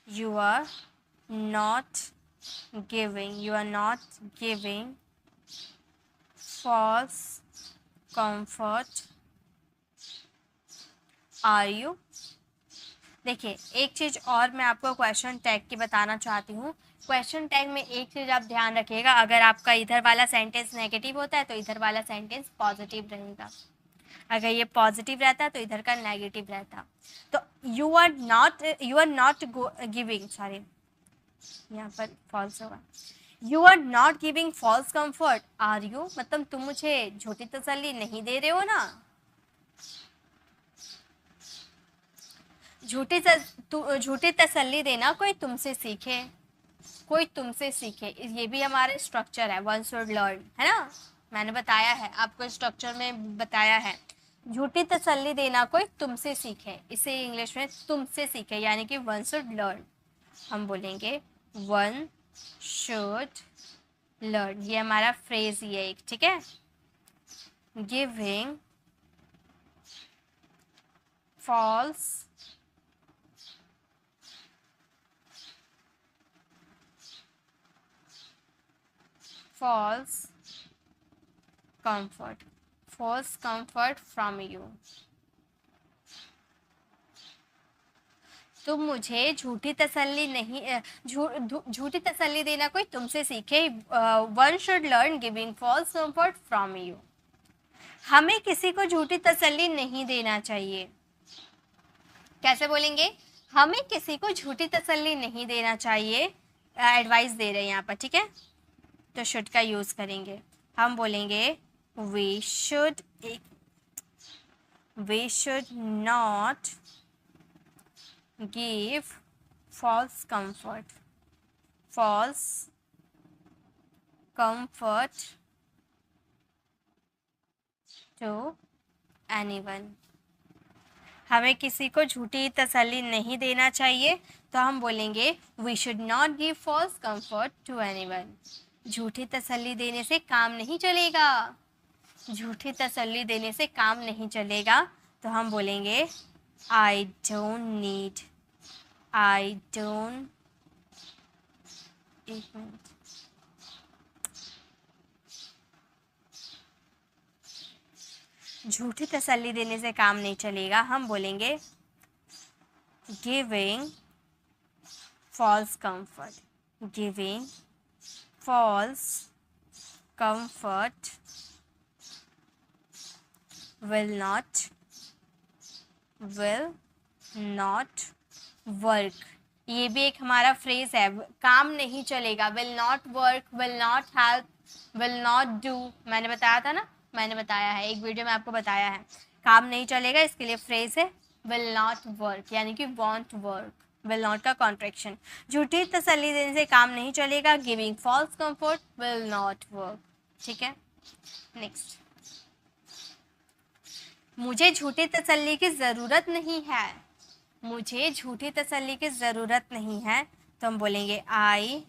A: you are not giving false comfort, are you। देखिए एक चीज़ और मैं आपको क्वेश्चन टैग की बताना चाहती हूँ। क्वेश्चन टैग में एक चीज़ आप ध्यान रखिएगा, अगर आपका इधर वाला सेंटेंस नेगेटिव होता है तो इधर वाला सेंटेंस पॉजिटिव रहेगा, अगर ये पॉजिटिव रहता है तो इधर का नेगेटिव रहता। तो you are not giving, sorry यहाँ पर फॉल्स होगा, you are not giving false comfort, are you, मतलब तुम मुझे झूठी तसल्ली नहीं दे रहे हो ना। झूठी तसल्ली देना कोई तुमसे सीखे, कोई तुमसे सीखे, ये भी हमारा स्ट्रक्चर है, वन शुड लर्न, है ना, मैंने बताया है आपको, स्ट्रक्चर में बताया है। झूठी तसल्ली देना कोई तुमसे सीखे, इसे इंग्लिश में तुमसे सीखे, यानी कि वन शुड लर्न। हम बोलेंगे वन शुड लर्न, ये हमारा फ्रेज ही है एक, ठीक है। Giving false comfort, false comfort from you। तुम मुझे झूठी तसल्ली नहीं झूठी तसल्ली देना कोई तुमसे सीखे, one should learn giving false comfort from you. हमें किसी को झूठी तसल्ली नहीं देना चाहिए। कैसे बोलेंगे? हमें किसी को झूठी तसल्ली नहीं देना चाहिए, एडवाइस दे रहे हैं यहाँ पर, ठीक है, तो शुड का यूज करेंगे। हम बोलेंगे we should not give false comfort to anyone। हमें किसी को झूठी तसल्ली नहीं देना चाहिए, तो हम बोलेंगे we should not give false comfort to anyone। झूठी तसल्ली देने से काम नहीं चलेगा, झूठी तसल्ली देने से काम नहीं चलेगा, तो हम बोलेंगे I don't एक मिनट, झूठी तसल्ली देने से काम नहीं चलेगा, हम बोलेंगे giving false comfort will not work। ये भी एक हमारा फ्रेज है, काम नहीं चलेगा, will not work, will not help, will not do। मैंने बताया था ना, मैंने बताया है एक वीडियो में, आपको बताया है, काम नहीं चलेगा, इसके लिए फ्रेज है will not work, यानी कि won't work, will not का कॉन्ट्रैक्शन। झूठी तसल्ली देने से काम नहीं चलेगा, giving false comfort will not work, ठीक है। नेक्स्ट, मुझे झूठी तसल्ली की ज़रूरत नहीं है, मुझे झूठी तसल्ली की ज़रूरत नहीं है, तो हम बोलेंगे I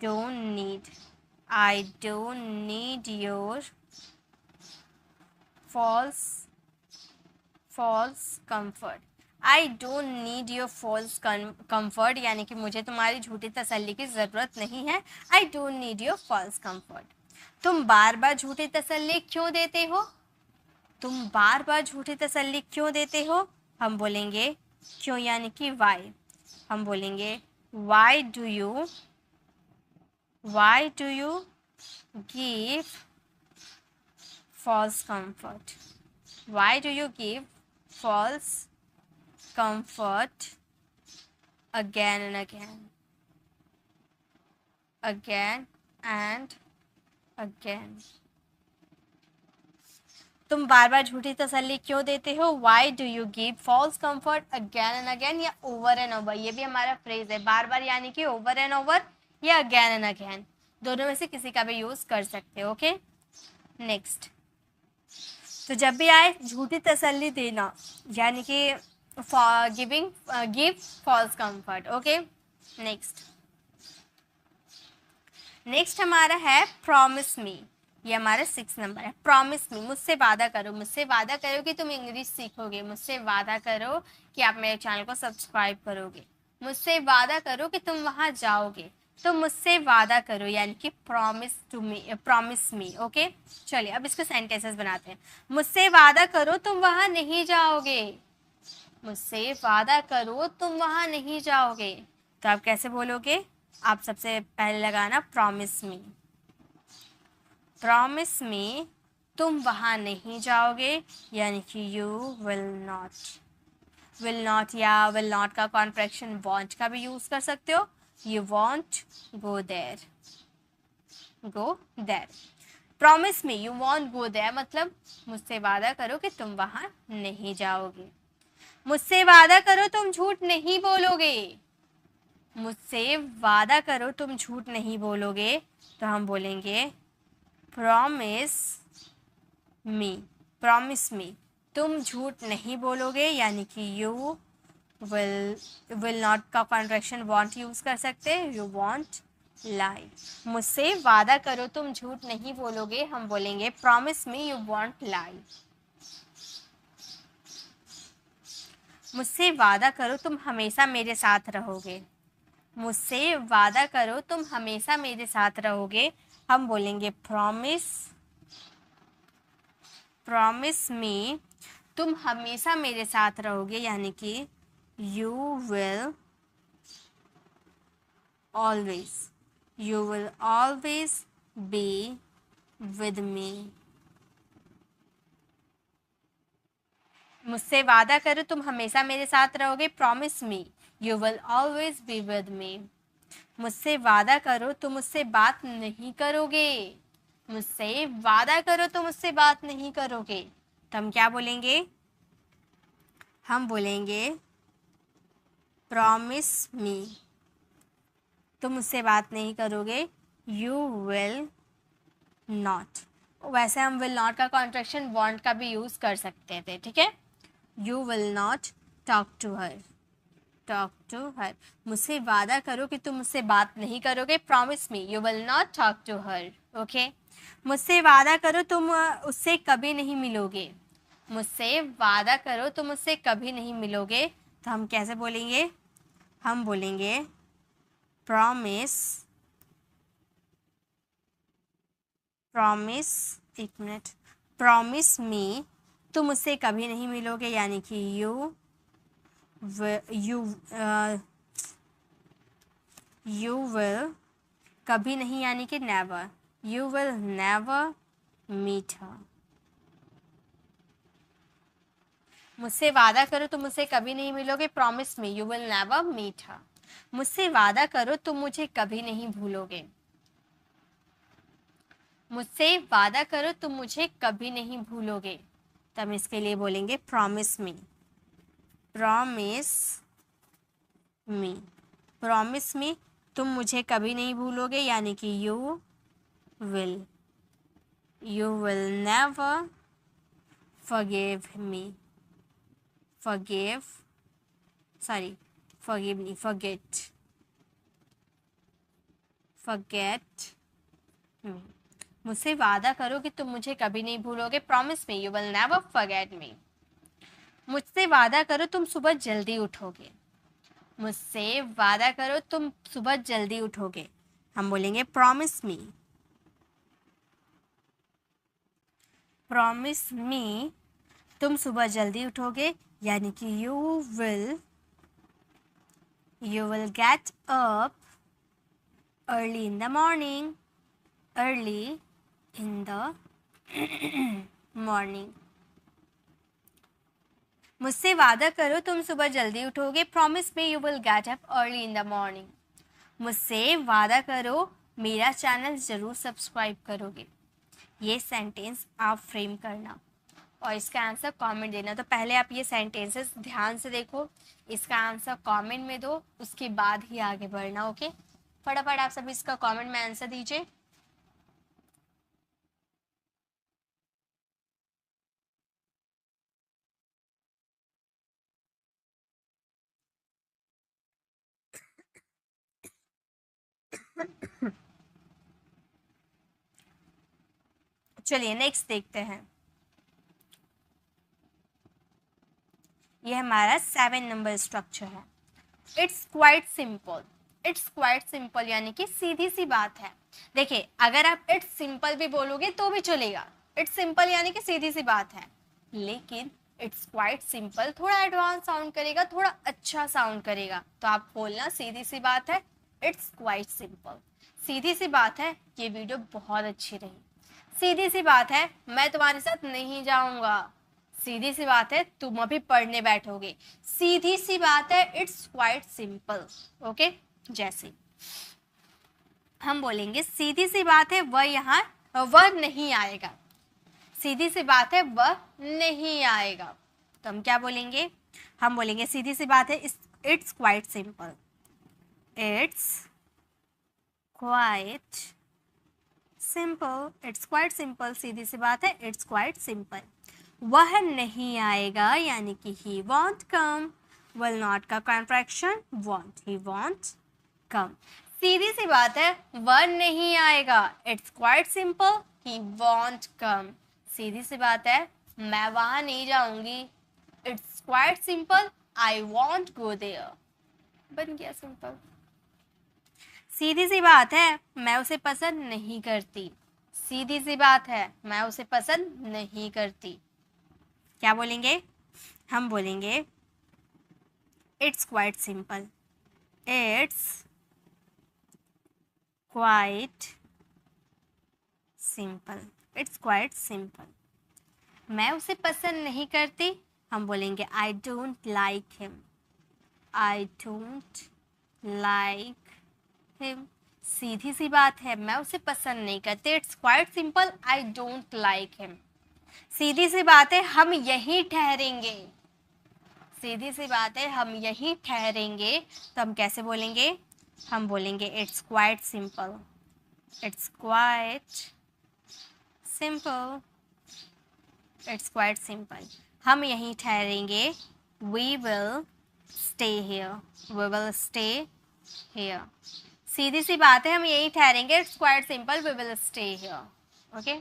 A: don't need your false comfort। I don't need your false comfort, यानी कि मुझे तुम्हारी झूठी तसल्ली की ज़रूरत नहीं है, I don't need your false comfort। तुम बार बार झूठी तसल्ली क्यों देते हो, तुम बार बार झूठी तसल्ली क्यों देते हो, हम बोलेंगे क्यों, यानी कि why। हम बोलेंगे why do you give false comfort, why do you give false comfort again and again। तुम बार बार झूठी तसल्ली क्यों देते हो, why do you give false comfort again and again, या over and over, ये भी हमारा फ्रेज है, बार बार यानी कि over and over या again and again, दोनों में से किसी का भी यूज कर सकते हो, ओके। नेक्स्ट, तो जब भी आए झूठी तसल्ली देना, यानी कि give false comfort, okay. Next हमारा है प्रॉमिस मी, ये हमारा 6 नंबर है। प्रॉमिस मी, मुझसे वादा करो, मुझसे वादा करो कि तुम इंग्लिश सीखोगे, मुझसे वादा करो कि आप मेरे चैनल को सब्सक्राइब करोगे, मुझसे वादा करो कि तुम वहाँ जाओगे, तो मुझसे वादा करो यानी कि प्रॉमिस मी, ओके। चलिए अब इसके सेंटेंसेस बनाते हैं। मुझसे वादा करो तुम वहाँ नहीं जाओगे, मुझसे वादा करो तुम वहाँ नहीं जाओगे, तो आप कैसे बोलोगे? आप सबसे पहले लगाना प्रॉमिस मी तुम वहाँ नहीं जाओगे, यानी कि यू विल नॉट या विल नॉट का कॉन्ट्रैक्शन वॉन्ट का भी यूज कर सकते हो, you won't go there. Promise me you won't go there मतलब मुझसे वादा करो कि तुम वहाँ नहीं जाओगे। मुझसे वादा करो तुम झूठ नहीं बोलोगे। मुझसे वादा करो तुम झूठ नहीं बोलोगे, तो हम बोलेंगे प्रॉमिस मी। प्रॉमिस मी, तुम झूठ नहीं बोलोगे, यानी कि यू विल नॉट का कॉन्ट्रैक्शन वॉन्ट यूज कर सकते हैं, यू वॉन्ट लाई। मुझसे वादा करो तुम झूठ नहीं बोलोगे, हम बोलेंगे प्रॉमिस मी यू वॉन्ट लाई। मुझसे वादा करो तुम हमेशा मेरे साथ रहोगे। मुझसे वादा करो तुम हमेशा मेरे साथ रहोगे, हम बोलेंगे प्रॉमिस मी तुम हमेशा मेरे साथ रहोगे, यानी कि you will always be with me. मुझसे वादा करो तुम हमेशा मेरे साथ रहोगे, promise me you will always be with me. मुझसे वादा करो तुम मुझसे बात नहीं करोगे। मुझसे वादा करो तुम मुझसे बात नहीं करोगे, तो हम क्या बोलेंगे? हम बोलेंगे प्रॉमिस मी तुम मुझसे बात नहीं करोगे, यू विल नॉट। वैसे हम विल नॉट का कॉन्ट्रैक्शन वांट का भी यूज कर सकते थे, ठीक है। You will not talk to her. मुझसे वादा करो कि तुम मुझसे बात नहीं करोगे, promise me you will not talk to her. Okay. मुझसे वादा करो तुम उससे कभी नहीं मिलोगे। मुझसे वादा करो तुम उससे कभी नहीं मिलोगे, तो हम कैसे बोलेंगे? हम बोलेंगे प्रॉमिस एक मिनट, प्रॉमिस मी तुम मुझसे कभी नहीं मिलोगे, यानी कि यू विल कभी नहीं, यानी कि never, you will never meet her. मुझसे वादा करो तुम मुझसे कभी नहीं मिलोगे, promise me you will never meet her. मुझसे वादा करो तुम मुझे कभी नहीं भूलोगे। मुझसे वादा करो तुम मुझे कभी नहीं भूलोगे, तो हम इसके लिए बोलेंगे प्रॉमिस मी तुम मुझे कभी नहीं भूलोगे, यानी कि you will never forgive me forget me। मुझसे वादा करो कि तुम मुझे कभी नहीं भूलोगे, promise me you will never forget me. मुझसे वादा करो तुम सुबह जल्दी उठोगे। मुझसे वादा करो तुम सुबह जल्दी उठोगे, हम बोलेंगे प्रॉमिस मी तुम सुबह जल्दी उठोगे, यानी कि you will get up early in the morning. मुझसे वादा करो तुम सुबह जल्दी उठोगे, promise me you will get up early in the morning. मुझसे वादा करो मेरा चैनल ज़रूर सब्सक्राइब करोगे। ये सेंटेंस आप फ्रेम करना और इसका आंसर कमेंट देना। तो पहले आप ये सेंटेंसेस ध्यान से देखो, इसका आंसर कमेंट में दो, उसके बाद ही आगे बढ़ना। ओके, फटाफट आप सब इसका कमेंट में आंसर दीजिए। चलिए नेक्स्ट देखते हैं। ये हमारा 7 नंबर स्ट्रक्चर है। इट्स क्वाइट सिंपल यानी कि सीधी सी बात है। देखिए, अगर आप इट्स सिंपल भी बोलोगे तो भी चलेगा। इट्स सिंपल यानी कि सीधी सी बात है, लेकिन इट्स क्वाइट सिंपल थोड़ा एडवांस साउंड करेगा, थोड़ा अच्छा साउंड करेगा। तो आप बोलना सीधी सी बात है, इट्स क्वाइट सिंपल। सीधी सी बात है, ये वीडियो बहुत अच्छी रही। सीधी सी बात है, मैं तुम्हारे साथ नहीं जाऊंगा। सीधी सी बात है, तुम अभी पढ़ने बैठोगे। सीधी सी बात है, इट्स क्वाइट सिंपल। ओके, जैसे हम बोलेंगे सीधी सी बात है, वह नहीं आएगा। सीधी सी बात है, वह नहीं आएगा, तो हम क्या बोलेंगे? हम बोलेंगे सीधी सी बात है, it's quite simple, it's quite simple, it's quite simple, सीधी सी बात है, इट्स क्वाइट सिंपल। वह नहीं आएगा यानी कि he won't come, will not का contraction won't, he won't come. सीधी सी बात है, वह नहीं आएगा, it's quite simple, he won't come. सीधी सी बात है, मैं वहां नहीं जाऊंगी, it's quite simple, I won't go there. बन गया सिंपल। सीधी सी बात है, मैं उसे पसंद नहीं करती, सीधी सी बात है, मैं उसे पसंद नहीं करती। क्या बोलेंगे? हम बोलेंगे it's quite simple, it's quite simple, it's quite simple. मैं उसे पसंद नहीं करती, हम बोलेंगे I don't like him, I don't like him. सीधी सी बात है, मैं उसे पसंद नहीं करती, it's quite simple, I don't like him. सीधी सी बात है, हम यहीं ठहरेंगे, सीधी सी बात है, हम यहीं ठहरेंगे, तो हम कैसे बोलेंगे? हम बोलेंगे it's quite simple, it's quite simple, it's quite simple. हम यहीं ठहरेंगे, we will stay here, we will stay here. सीधी सी बात है, हम यहीं ठहरेंगे, it's quite simple, we will stay here. Okay,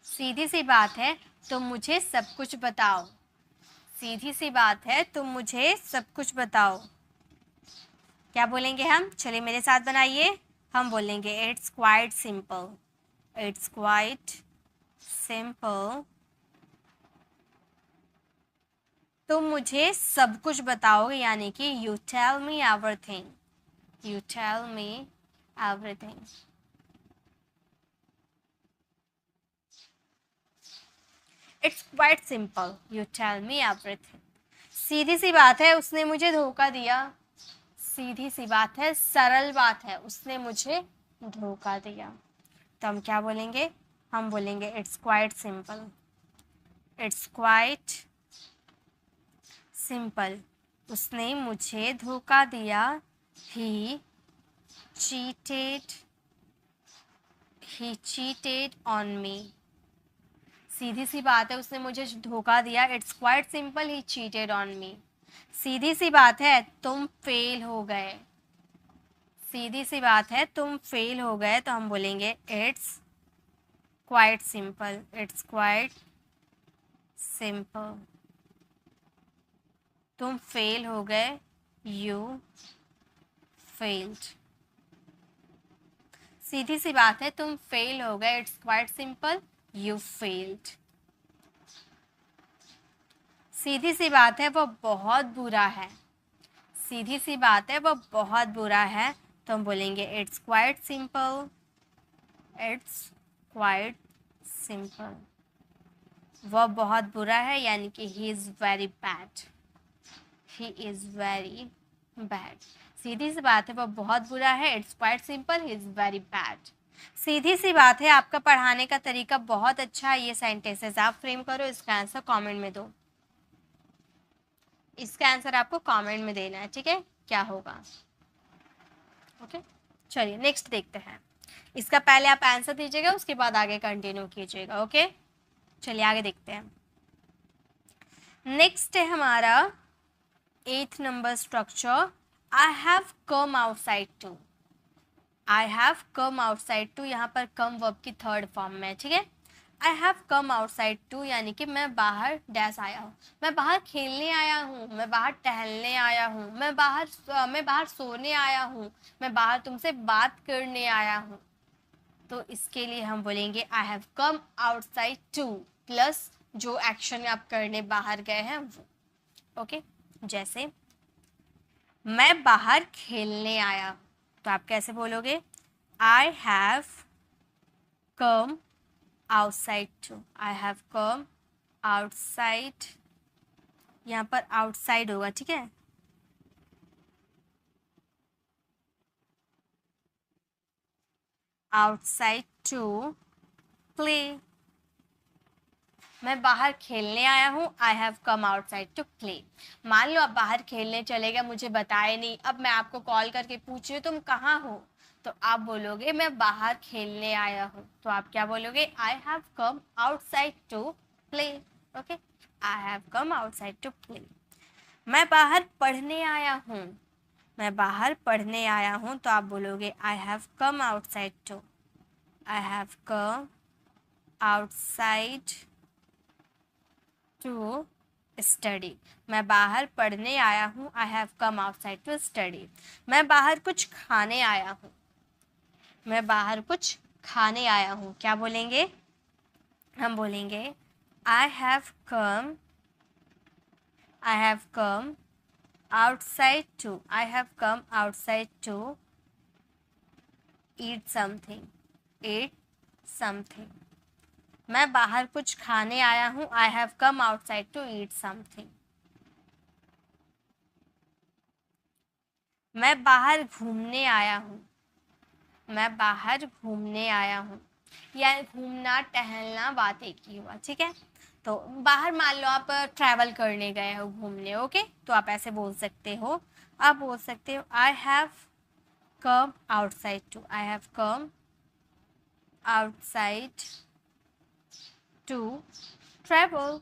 A: सीधी सी बात है, तुम मुझे सब कुछ बताओ, सीधी सी बात है, तुम मुझे सब कुछ बताओ। क्या बोलेंगे हम? चलिए मेरे साथ बनाइए। हम बोलेंगे it's quite simple, it's quite simple, तुम मुझे सब कुछ बताओगे, यानी कि you tell me everything, you tell me everything. It's quite simple, you tell me everything. सीधी सी बात है, उसने मुझे धोखा दिया, सीधी सी बात है, सरल बात है, उसने मुझे धोखा दिया। तो हम क्या बोलेंगे? हम बोलेंगे it's quite simple, it's quite simple, उसने मुझे धोखा दिया, ही चीटेड ऑन मी। सीधी सी बात है, उसने मुझे धोखा दिया, it's quite simple, he cheated on me. सीधी सी बात है, तुम फेल हो गए, सीधी सी बात है, तुम फेल हो गए, तो हम बोलेंगे it's quite simple, it's quite simple, तुम फेल हो गए, यू फेल्ड। सीधी सी बात है, तुम फेल हो गए, it's quite simple, you failed. सीधी सी बात है, वो बहुत बुरा है, सीधी सी बात है, वो बहुत बुरा है, तो हम बोलेंगे it's quite simple, it's quite simple, वह बहुत बुरा है, यानी कि he is very bad, he is very bad. सीधी सी बात है, वह बहुत बुरा है, it's quite simple, he is very bad. सीधी सी बात है, आपका पढ़ाने का तरीका बहुत अच्छा है, ये सेंटेंसेस आप फ्रेम करो, इसका आंसर कमेंट में दो, इसका आंसर आपको कमेंट में देना है, ठीक है? क्या होगा? ओके, चलिए नेक्स्ट देखते हैं। इसका पहले आप आंसर दीजिएगा, उसके बाद आगे कंटिन्यू कीजिएगा। ओके, चलिए आगे देखते हैं। नेक्स्ट है हमारा 8th number structure, I have come outside to. I have come outside to, यहाँ पर कम वर्ब की थर्ड फॉर्म में, ठीक है? I have come outside to, यानी कि मैं बाहर डैश आया हूँ, मैं बाहर खेलने आया हूँ, मैं बाहर टहलने आया हूँ, मैं बाहर सोने आया हूँ, मैं बाहर तुमसे बात करने आया हूँ। तो इसके लिए हम बोलेंगे I have come outside two plus जो एक्शन आप करने बाहर गए हैं वो। ओके, जैसे मैं बाहर खेलने आया, तो आप कैसे बोलोगे? I have come outside to, I have come outside, यहाँ पर आउटसाइड होगा, ठीक है? आउटसाइड टू प्ले, मैं बाहर खेलने आया हूँ, I have come outside to play. मान लो आप बाहर खेलने चले गए, मुझे बताए नहीं, अब मैं आपको कॉल करके पूछ रही हूँ तुम कहाँ हो, तो आप बोलोगे मैं बाहर खेलने आया हूँ। तो आप क्या बोलोगे? I have come outside to play. Okay, I have come outside to play. मैं बाहर पढ़ने आया हूँ, मैं बाहर पढ़ने आया हूँ, तो आप बोलोगे I have come outside to, I have come outside to study. मैं बाहर पढ़ने आया हूँ, I have come outside to study. मैं बाहर कुछ खाने आया हूँ, मैं बाहर कुछ खाने आया हूँ, क्या बोलेंगे? हम बोलेंगे I have come outside to, I have come outside to eat something. मैं बाहर कुछ खाने आया हूँ, I have come outside to eat something. मैं बाहर घूमने आया हूँ, मैं बाहर घूमने आया हूँ, या घूमना, टहलना, बातें की हुआ, ठीक है। तो बाहर मान लो आप ट्रैवल करने गए हो घूमने, ओके, तो आप ऐसे बोल सकते हो, आप बोल सकते हो I have come outside to, I have come outside to travel.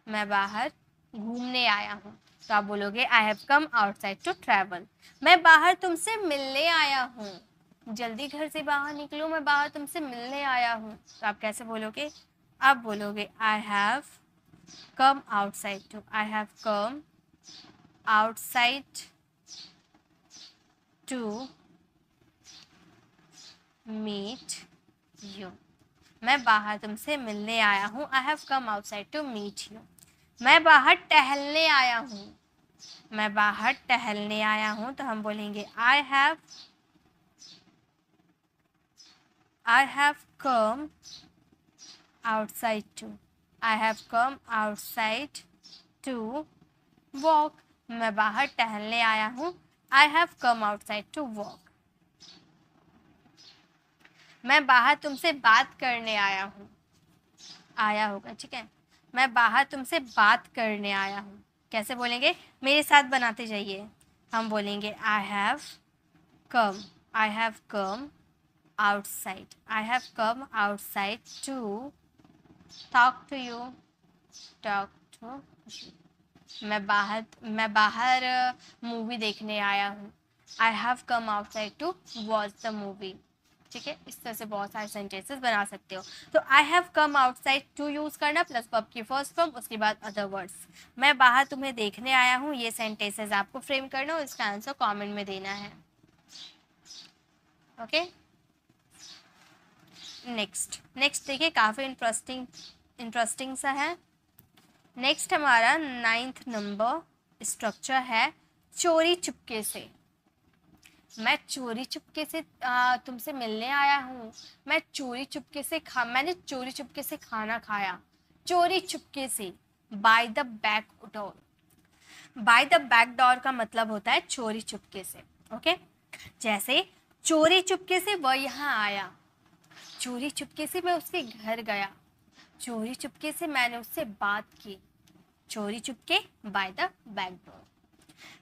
A: मैं बाहर घूमने आया हूँ, तो आप बोलोगे I have come outside to travel. मैं बाहर तुमसे मिलने आया हूँ, जल्दी घर से बाहर निकलो, मैं बाहर तुमसे मिलने आया हूँ, तो आप कैसे बोलोगे? आप बोलोगे I have come outside to, I have come outside to meet you. मैं बाहर तुमसे मिलने आया हूँ, I have come outside to meet you. मैं बाहर टहलने आया हूँ, मैं बाहर टहलने आया हूँ, तो हम बोलेंगे I have come outside to, I have come outside to walk. मैं बाहर टहलने आया हूँ, I have come outside to walk. मैं बाहर तुमसे बात करने आया हूँ, आया होगा, ठीक है। मैं बाहर तुमसे बात करने आया हूँ, कैसे बोलेंगे? मेरे साथ बनाते जाइए। हम बोलेंगे I have come outside, I have come outside to talk to you. मैं बाहर मूवी देखने आया हूँ, I have come outside to watch the movie, ठीक है। इस तरह से बहुत सारे सेंटेंसेस बना सकते हो। तो I have come outside to use करना प्लस वर्ब की फर्स्ट फॉर्म, उसके बाद अदर वर्ड्स। मैं बाहर तुम्हें देखने आया हूँ, ये सेंटेंसेस आपको फ्रेम करना और इसका आंसर कमेंट में देना है, ओके। नेक्स्ट देखिए, काफ़ी इंटरेस्टिंग सा है। नेक्स्ट हमारा 9th नंबर स्ट्रक्चर है चोरी चुपके से। मैं चोरी चुपके से तुमसे मिलने आया हूँ, मैंने चोरी चुपके से खाना खाया। चोरी चुपके से, bye the back door. By the back door का मतलब होता है चोरी चुपके से, ओके। जैसे चोरी चुपके से वह यहाँ आया, चोरी चुपके से मैं उसके घर गया, चोरी चुपके से मैंने उससे बात की। चोरी चुपके, बाय द बैक डोर।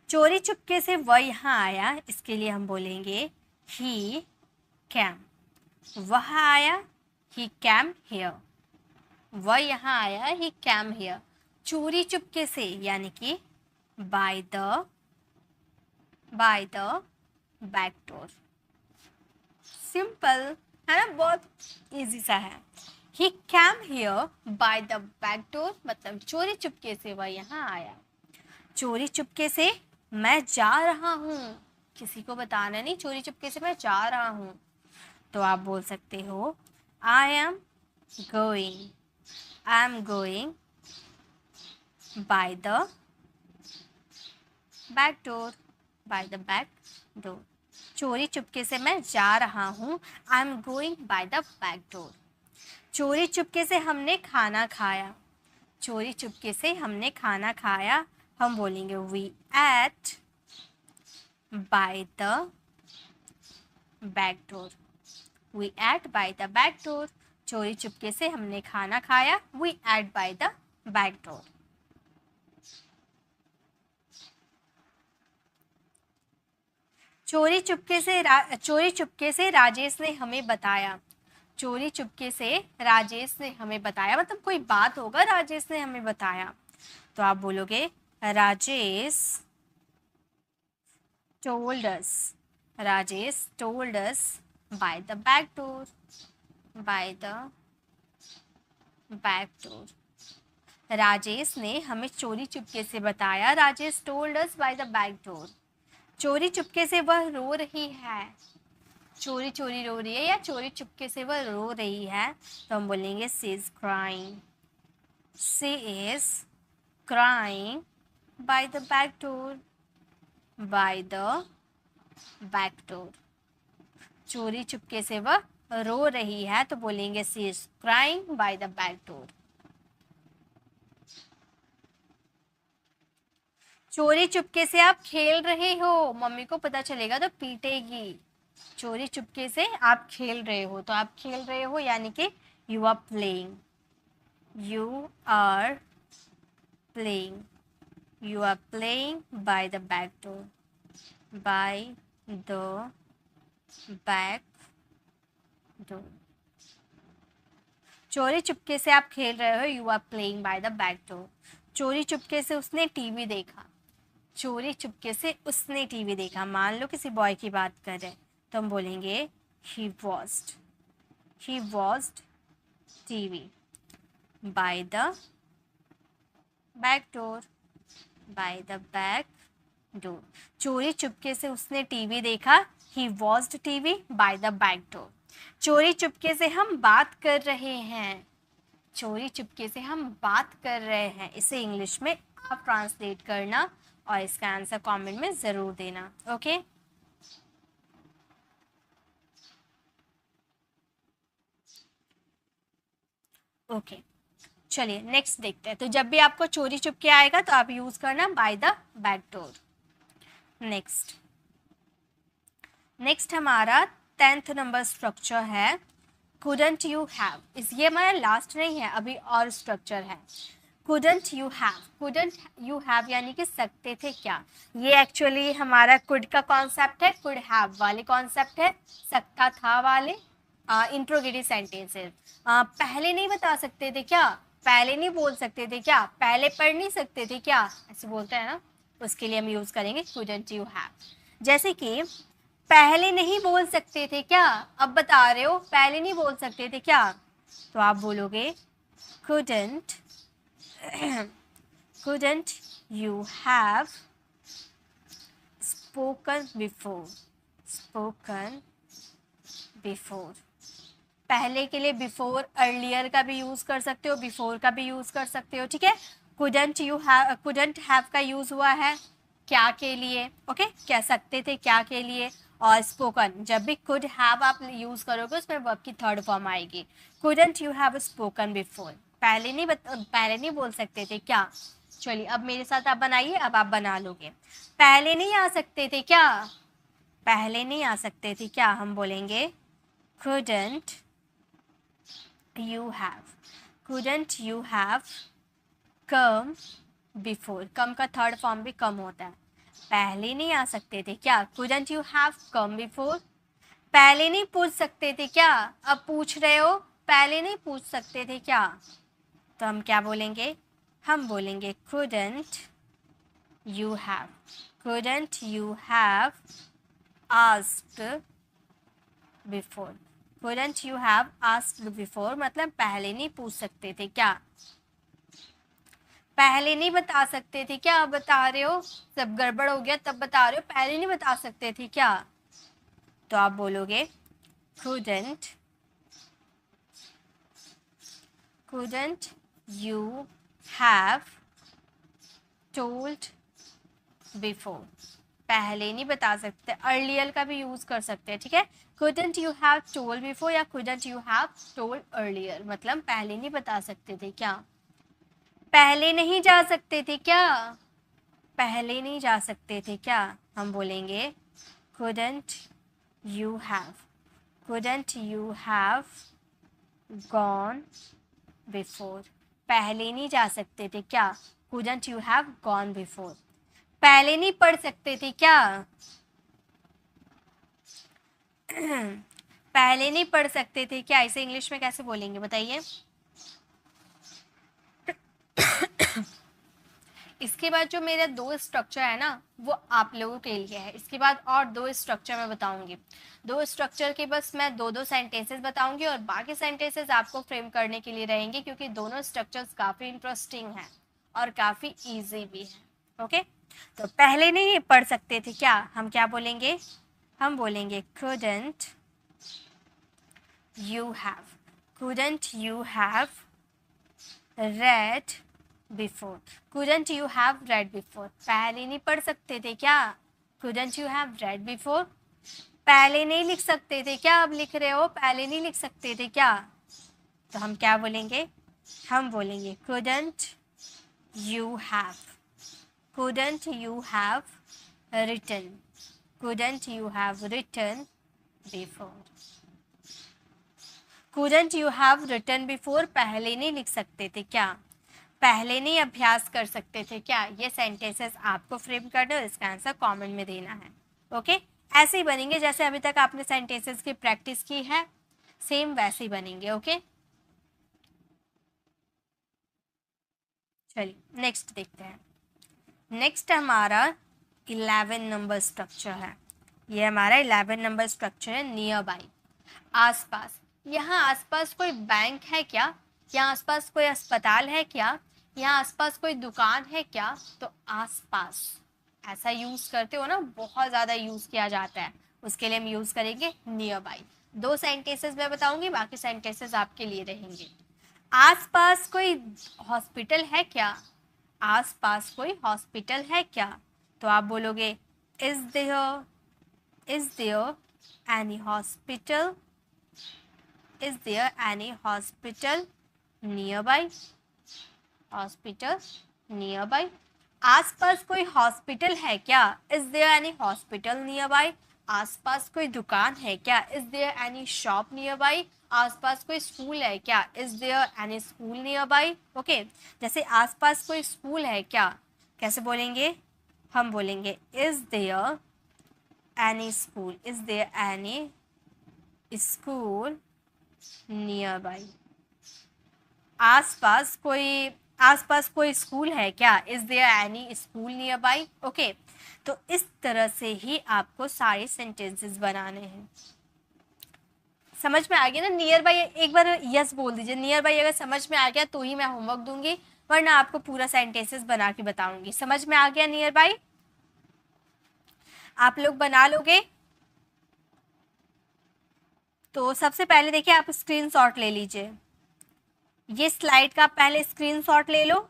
A: चोरी चुपके से वह यहाँ आया, इसके लिए हम बोलेंगे ही कैम। वह आया, ही कैम हियर। वह यहाँ आया, ही कैम हियर। चोरी चुपके से यानी कि bye the back door. Simple है ना, बहुत इजी सा है। ही cam here bye the back door, मतलब चोरी चुपके से वह यहाँ आया। चोरी चुपके से मैं जा रहा हूँ, किसी को बताना नहीं, चोरी चुपके से मैं जा रहा हूँ, तो आप बोल सकते हो I am going by the back door. चोरी चुपके से मैं जा रहा हूँ, I am going by the back door. चोरी चुपके से हमने खाना खाया, चोरी चुपके से हमने खाना खाया, हम बोलेंगे we ate by the back door. We ate by the back door. चोरी चुपके से हमने खाना खाया, we ate by the back door. चोरी चुपके से राजेश ने हमें बताया। चोरी चुपके से राजेश ने हमें बताया मतलब कोई बात होगा, राजेश ने हमें बताया। तो आप बोलोगे Rajesh told us, Rajesh told us by the back door, by the back door। Rajesh ने हमें चोरी चुपके से बताया, Rajesh told us by the back door। चोरी चुपके से वह रो रही है, चोरी चोरी रो रही है या चोरी चुपके से वह रो रही है, तो हम बोलेंगे she is crying, she is crying by the back door, by the back door। चोरी चुपके से वह रो रही है तो बोलेंगे she is crying by the back door। चोरी चुपके से आप खेल रहे हो, मम्मी को पता चलेगा तो पीटेगी। चोरी चुपके से आप खेल रहे हो, तो आप खेल रहे हो यानी कि you are playing, you are playing, you are playing by the back door, by the back door. चोरी चुपके से आप खेल रहे हो, you are playing by the back door. चोरी चुपके से उसने टीवी देखा, चोरी चुपके से उसने टीवी देखा। मान लो किसी बॉय की बात कर रहे हैं तो हम बोलेंगे he watched TV by the back door, by the back door। चोरी चुपके से उसने टीवी देखा, he watched TV by the back door। चोरी चुपके से हम बात कर रहे हैं, चोरी चुपके से हम बात कर रहे हैं। इसे इंग्लिश में आप ट्रांसलेट करना और इसका आंसर कमेंट में ज़रूर देना। ओके ओके चलिए नेक्स्ट देखते हैं। तो जब भी आपको चोरी चुपके आएगा तो आप यूज़ करना bye the back door. Next हमारा 10th नंबर स्ट्रक्चर है couldn't you have। इस ये हमारा लास्ट नहीं है, अभी और स्ट्रक्चर है। couldn't you have यानी कि सकते थे क्या। ये एक्चुअली हमारा could का कॉन्सेप्ट है, could have वाले कॉन्सेप्ट है, सकता था वाले इंट्रोगेटिव सेंटेंसेस। पहले नहीं बता सकते थे क्या, पहले नहीं बोल सकते थे क्या, पहले पढ़ नहीं सकते थे क्या, ऐसे बोलते हैं ना, उसके लिए हम यूज़ करेंगे couldn't you have। जैसे कि पहले नहीं बोल सकते थे क्या, अब बता रहे हो पहले नहीं बोल सकते थे क्या, तो आप बोलोगे couldn't you have spoken before। पहले के लिए बिफोर अर्लियर का भी यूज़ कर सकते हो, बिफोर का भी यूज़ कर सकते हो, ठीक है। couldn't have का यूज़ हुआ है क्या के लिए, ओके, कह सकते थे क्या के लिए। और स्पोकन, जब भी could have आप यूज़ करोगे उसमें वर्ब की थर्ड फॉर्म आएगी। couldn't you have spoken before, पहले नहीं बोल सकते थे क्या। चलिए अब मेरे साथ आप बनाइए, अब आप बना लोगे। पहले नहीं आ सकते थे क्या, पहले नहीं आ सकते थे क्या, हम बोलेंगे couldn't you have come before। कम का थर्ड फॉर्म भी कम होता है। पहले नहीं आ सकते थे क्या, couldn't you have come before। पहले नहीं पूछ सकते थे क्या, अब पूछ रहे हो, पहले नहीं पूछ सकते थे क्या, तो हम क्या बोलेंगे, हम बोलेंगे couldn't you have asked before। couldn't you have asked before मतलब पहले नहीं पूछ सकते थे क्या, पहले नहीं बता सकते थे क्या, अब बता रहे हो, सब गड़बड़ हो गया तब बता रहे हो, पहले नहीं बता सकते थे क्या, तो आप बोलोगे couldn't you have told before। पहले नहीं बता सकते, अर्लियर का भी यूज़ कर सकते हैं, ठीक है। couldn't you have told before या couldn't you have told earlier मतलब पहले नहीं बता सकते थे क्या। पहले नहीं जा सकते थे क्या, पहले नहीं जा सकते थे क्या, हम बोलेंगे couldn't you have gone before. पहले नहीं जा सकते थे क्या? couldn't you have gone before. पहले नहीं पढ़ सकते थे क्या? पहले नहीं पढ़ सकते थे क्या? इसे इंग्लिश में कैसे बोलेंगे बताइए? इसके बाद जो मेरा दो स्ट्रक्चर है ना वो आप लोगों के लिए है। इसके बाद और दो स्ट्रक्चर मैं बताऊंगी। दो स्ट्रक्चर के बस मैं दो सेंटेंसेस बताऊंगी और बाकी सेंटेंसेस आपको फ्रेम करने के लिए रहेंगे, क्योंकि दोनों स्ट्रक्चर्स काफ़ी इंटरेस्टिंग हैं और काफ़ी ईजी भी हैं। ओके, तो पहले नहीं पढ़ सकते थे क्या? हम क्या बोलेंगे? हम बोलेंगे couldn't you have read before. couldn't you have read before. पहले नहीं पढ़ सकते थे क्या? couldn't you have read before. पहले नहीं लिख सकते थे क्या? अब लिख रहे हो, पहले नहीं लिख सकते थे क्या? तो हम क्या बोलेंगे? हम बोलेंगे couldn't you have written. couldn't you have written before. couldn't you have written before. पहले नहीं लिख सकते थे क्या? पहले नहीं अभ्यास कर सकते थे क्या? ये सेंटेंसेस आपको फ्रेम करना और इसका आंसर कमेंट में देना है। ओके, ऐसे ही बनेंगे जैसे अभी तक आपने सेंटेंसेस की प्रैक्टिस की है, सेम वैसे ही बनेंगे। ओके, चलिए नेक्स्ट देखते हैं। नेक्स्ट हमारा 11 नंबर स्ट्रक्चर है। ये हमारा 11 नंबर स्ट्रक्चर है नियर बाई, आसपास। यहाँ आसपास कोई बैंक है क्या? यहाँ आसपास कोई अस्पताल है क्या? यहाँ आसपास कोई दुकान है क्या? तो आसपास ऐसा यूज़ करते हो ना, बहुत ज़्यादा यूज़ किया जाता है, उसके लिए हम यूज़ करेंगे नियर बाई। दो सेंटेंसेस मैं बताऊंगी, बाकी सेंटेंसेस आपके लिए रहेंगे। आसपास कोई हॉस्पिटल है क्या? आसपास कोई हॉस्पिटल है क्या? तो आप बोलोगे is there any hospital? Is there any hospital nearby? Hospital nearby. आसपास कोई हॉस्पिटल है क्या? Is there any hospital nearby. आसपास कोई दुकान है क्या? Is there any shop nearby. आसपास कोई स्कूल है क्या? Is there any school nearby. Okay, जैसे आसपास कोई स्कूल है क्या, कैसे बोलेंगे? हम बोलेंगे is there any school. Is there any school nearby. आसपास कोई स्कूल है क्या? Is there any school nearby. Okay, तो इस तरह से ही आपको सारे सेंटेंसेस बनाने हैं। समझ में आ गया ना? नियर बाई एक बार यस बोल दीजिए। नियर बाई अगर समझ में आ गया तो ही मैं होमवर्क दूंगी, वरना आपको पूरा सेंटेंसेस बना के बताऊंगी। समझ में आ गया नियर बाई? आप लोग बना लोगे? तो सबसे पहले देखिए, आप स्क्रीनशॉट ले लीजिए। ये स्लाइड का पहले स्क्रीनशॉट ले लो।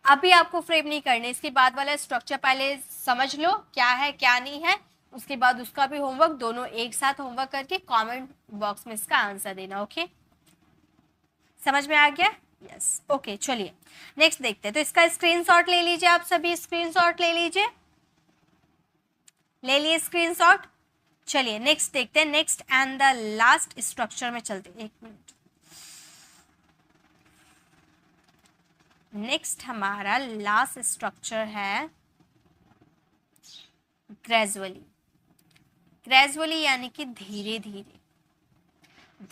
A: अभी आपको फ्रेम नहीं करने, इसके बाद वाला स्ट्रक्चर पहले समझ लो क्या है क्या नहीं है, उसके बाद उसका भी होमवर्क, दोनों एक साथ होमवर्क करके कमेंट बॉक्स में इसका आंसर देना। ओके, समझ में आ गया? यस। ओके, चलिए नेक्स्ट देखते हैं। तो इसका स्क्रीनशॉट ले लीजिए, आप सभी स्क्रीनशॉट ले लीजिए। ले लिए स्क्रीनशॉट? चलिए नेक्स्ट देखते हैं। Next and the last structure में चलते हैं। एक मिनट। नेक्स्ट हमारा लास्ट स्ट्रक्चर है ग्रेजुअली। ग्रेजुअली यानी कि धीरे धीरे।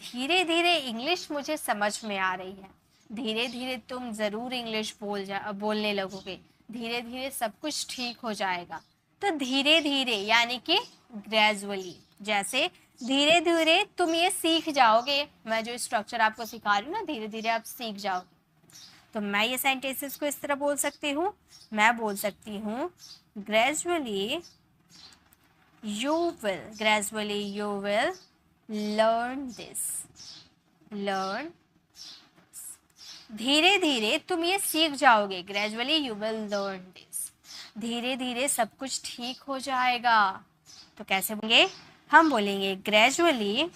A: धीरे धीरे इंग्लिश मुझे समझ में आ रही है, धीरे धीरे तुम ज़रूर इंग्लिश बोलने लगोगे, धीरे धीरे सब कुछ ठीक हो जाएगा। तो धीरे धीरे यानी कि ग्रेजुअली, जैसे धीरे धीरे तुम ये सीख जाओगे। मैं जो स्ट्रक्चर आपको सिखा रही हूँ ना, धीरे धीरे आप सीख जाओगे। तो मैं ये सेंटेंसेस को इस तरह बोल सकती हूँ। मैं बोल सकती हूँ gradually you will learn this. learn, धीरे धीरे तुम ये सीख जाओगे। Gradually you will learn this. धीरे धीरे सब कुछ ठीक हो जाएगा। तो कैसे बोलेंगे? हम बोलेंगे ग्रेजुअली,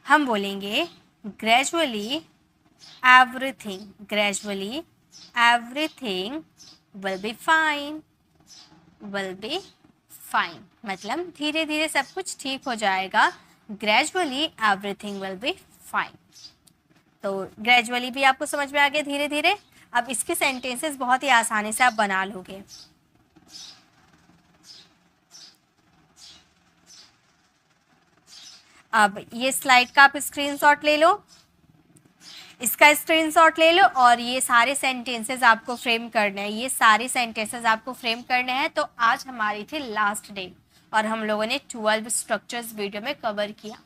A: हम बोलेंगे gradually everything will be fine. will be fine मतलब धीरे धीरे सब कुछ ठीक हो जाएगा। Gradually everything will be fine. तो ग्रेजुअली भी आपको समझ में आ गया धीरे धीरे। अब इसके सेंटेंसेस बहुत ही आसानी से आप बना लोगे। अब ये स्लाइड का आप स्क्रीनशॉट ले लो, इसका स्क्रीनशॉट ले लो और ये सारे सेंटेंसेस आपको फ्रेम करने हैं, ये सारे सेंटेंसेस आपको फ्रेम करने हैं। तो आज हमारी थी लास्ट डे और हम लोगों ने 12 स्ट्रक्चर्स वीडियो में कवर किया।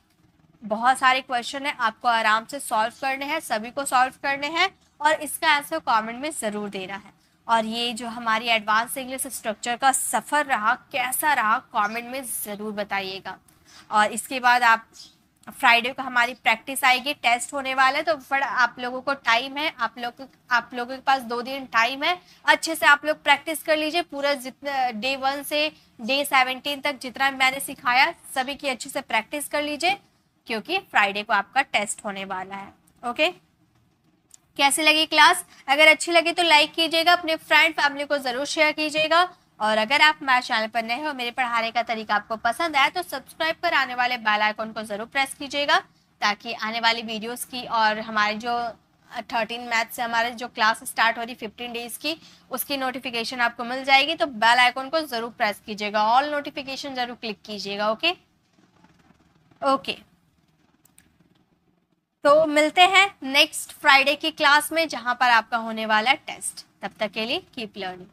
A: बहुत सारे क्वेश्चन है, आपको आराम से सॉल्व करने हैं, सभी को सॉल्व करने हैं और इसका आंसर कमेंट में ज़रूर देना है। और ये जो हमारी एडवांस इंग्लिश स्ट्रक्चर का सफ़र रहा, कैसा रहा, कमेंट में ज़रूर बताइएगा। और इसके बाद आप फ्राइडे को हमारी प्रैक्टिस आएगी, टेस्ट होने वाला है, तो बड़ा आप लोगों को टाइम है, आप लोगों के पास 2 दिन टाइम है। अच्छे से आप लोग प्रैक्टिस कर लीजिए पूरा, जितना डे 1 से डे 17 तक जितना मैंने सिखाया सभी की अच्छे से प्रैक्टिस कर लीजिए, क्योंकि फ्राइडे को आपका टेस्ट होने वाला है। ओके, कैसी लगी क्लास? अगर अच्छी लगी तो लाइक कीजिएगा, अपने फ्रेंड फैमिली को ज़रूर शेयर कीजिएगा। और अगर आप हमारे चैनल पर नए हो, मेरे पढ़ाने का तरीका आपको पसंद आया तो सब्सक्राइब कर आने वाले बेल आइकन को ज़रूर प्रेस कीजिएगा, ताकि आने वाली वीडियोस की और हमारे जो 13 मैथ से हमारे जो क्लास स्टार्ट हो रही 15 डेज की, उसकी नोटिफिकेशन आपको मिल जाएगी। तो बेल आइकन को ज़रूर प्रेस कीजिएगा, ऑल नोटिफिकेशन ज़रूर क्लिक कीजिएगा। ओके ओके, तो मिलते हैं नेक्स्ट फ्राइडे की क्लास में, जहां पर आपका होने वाला है टेस्ट। तब तक के लिए कीप लर्निंग।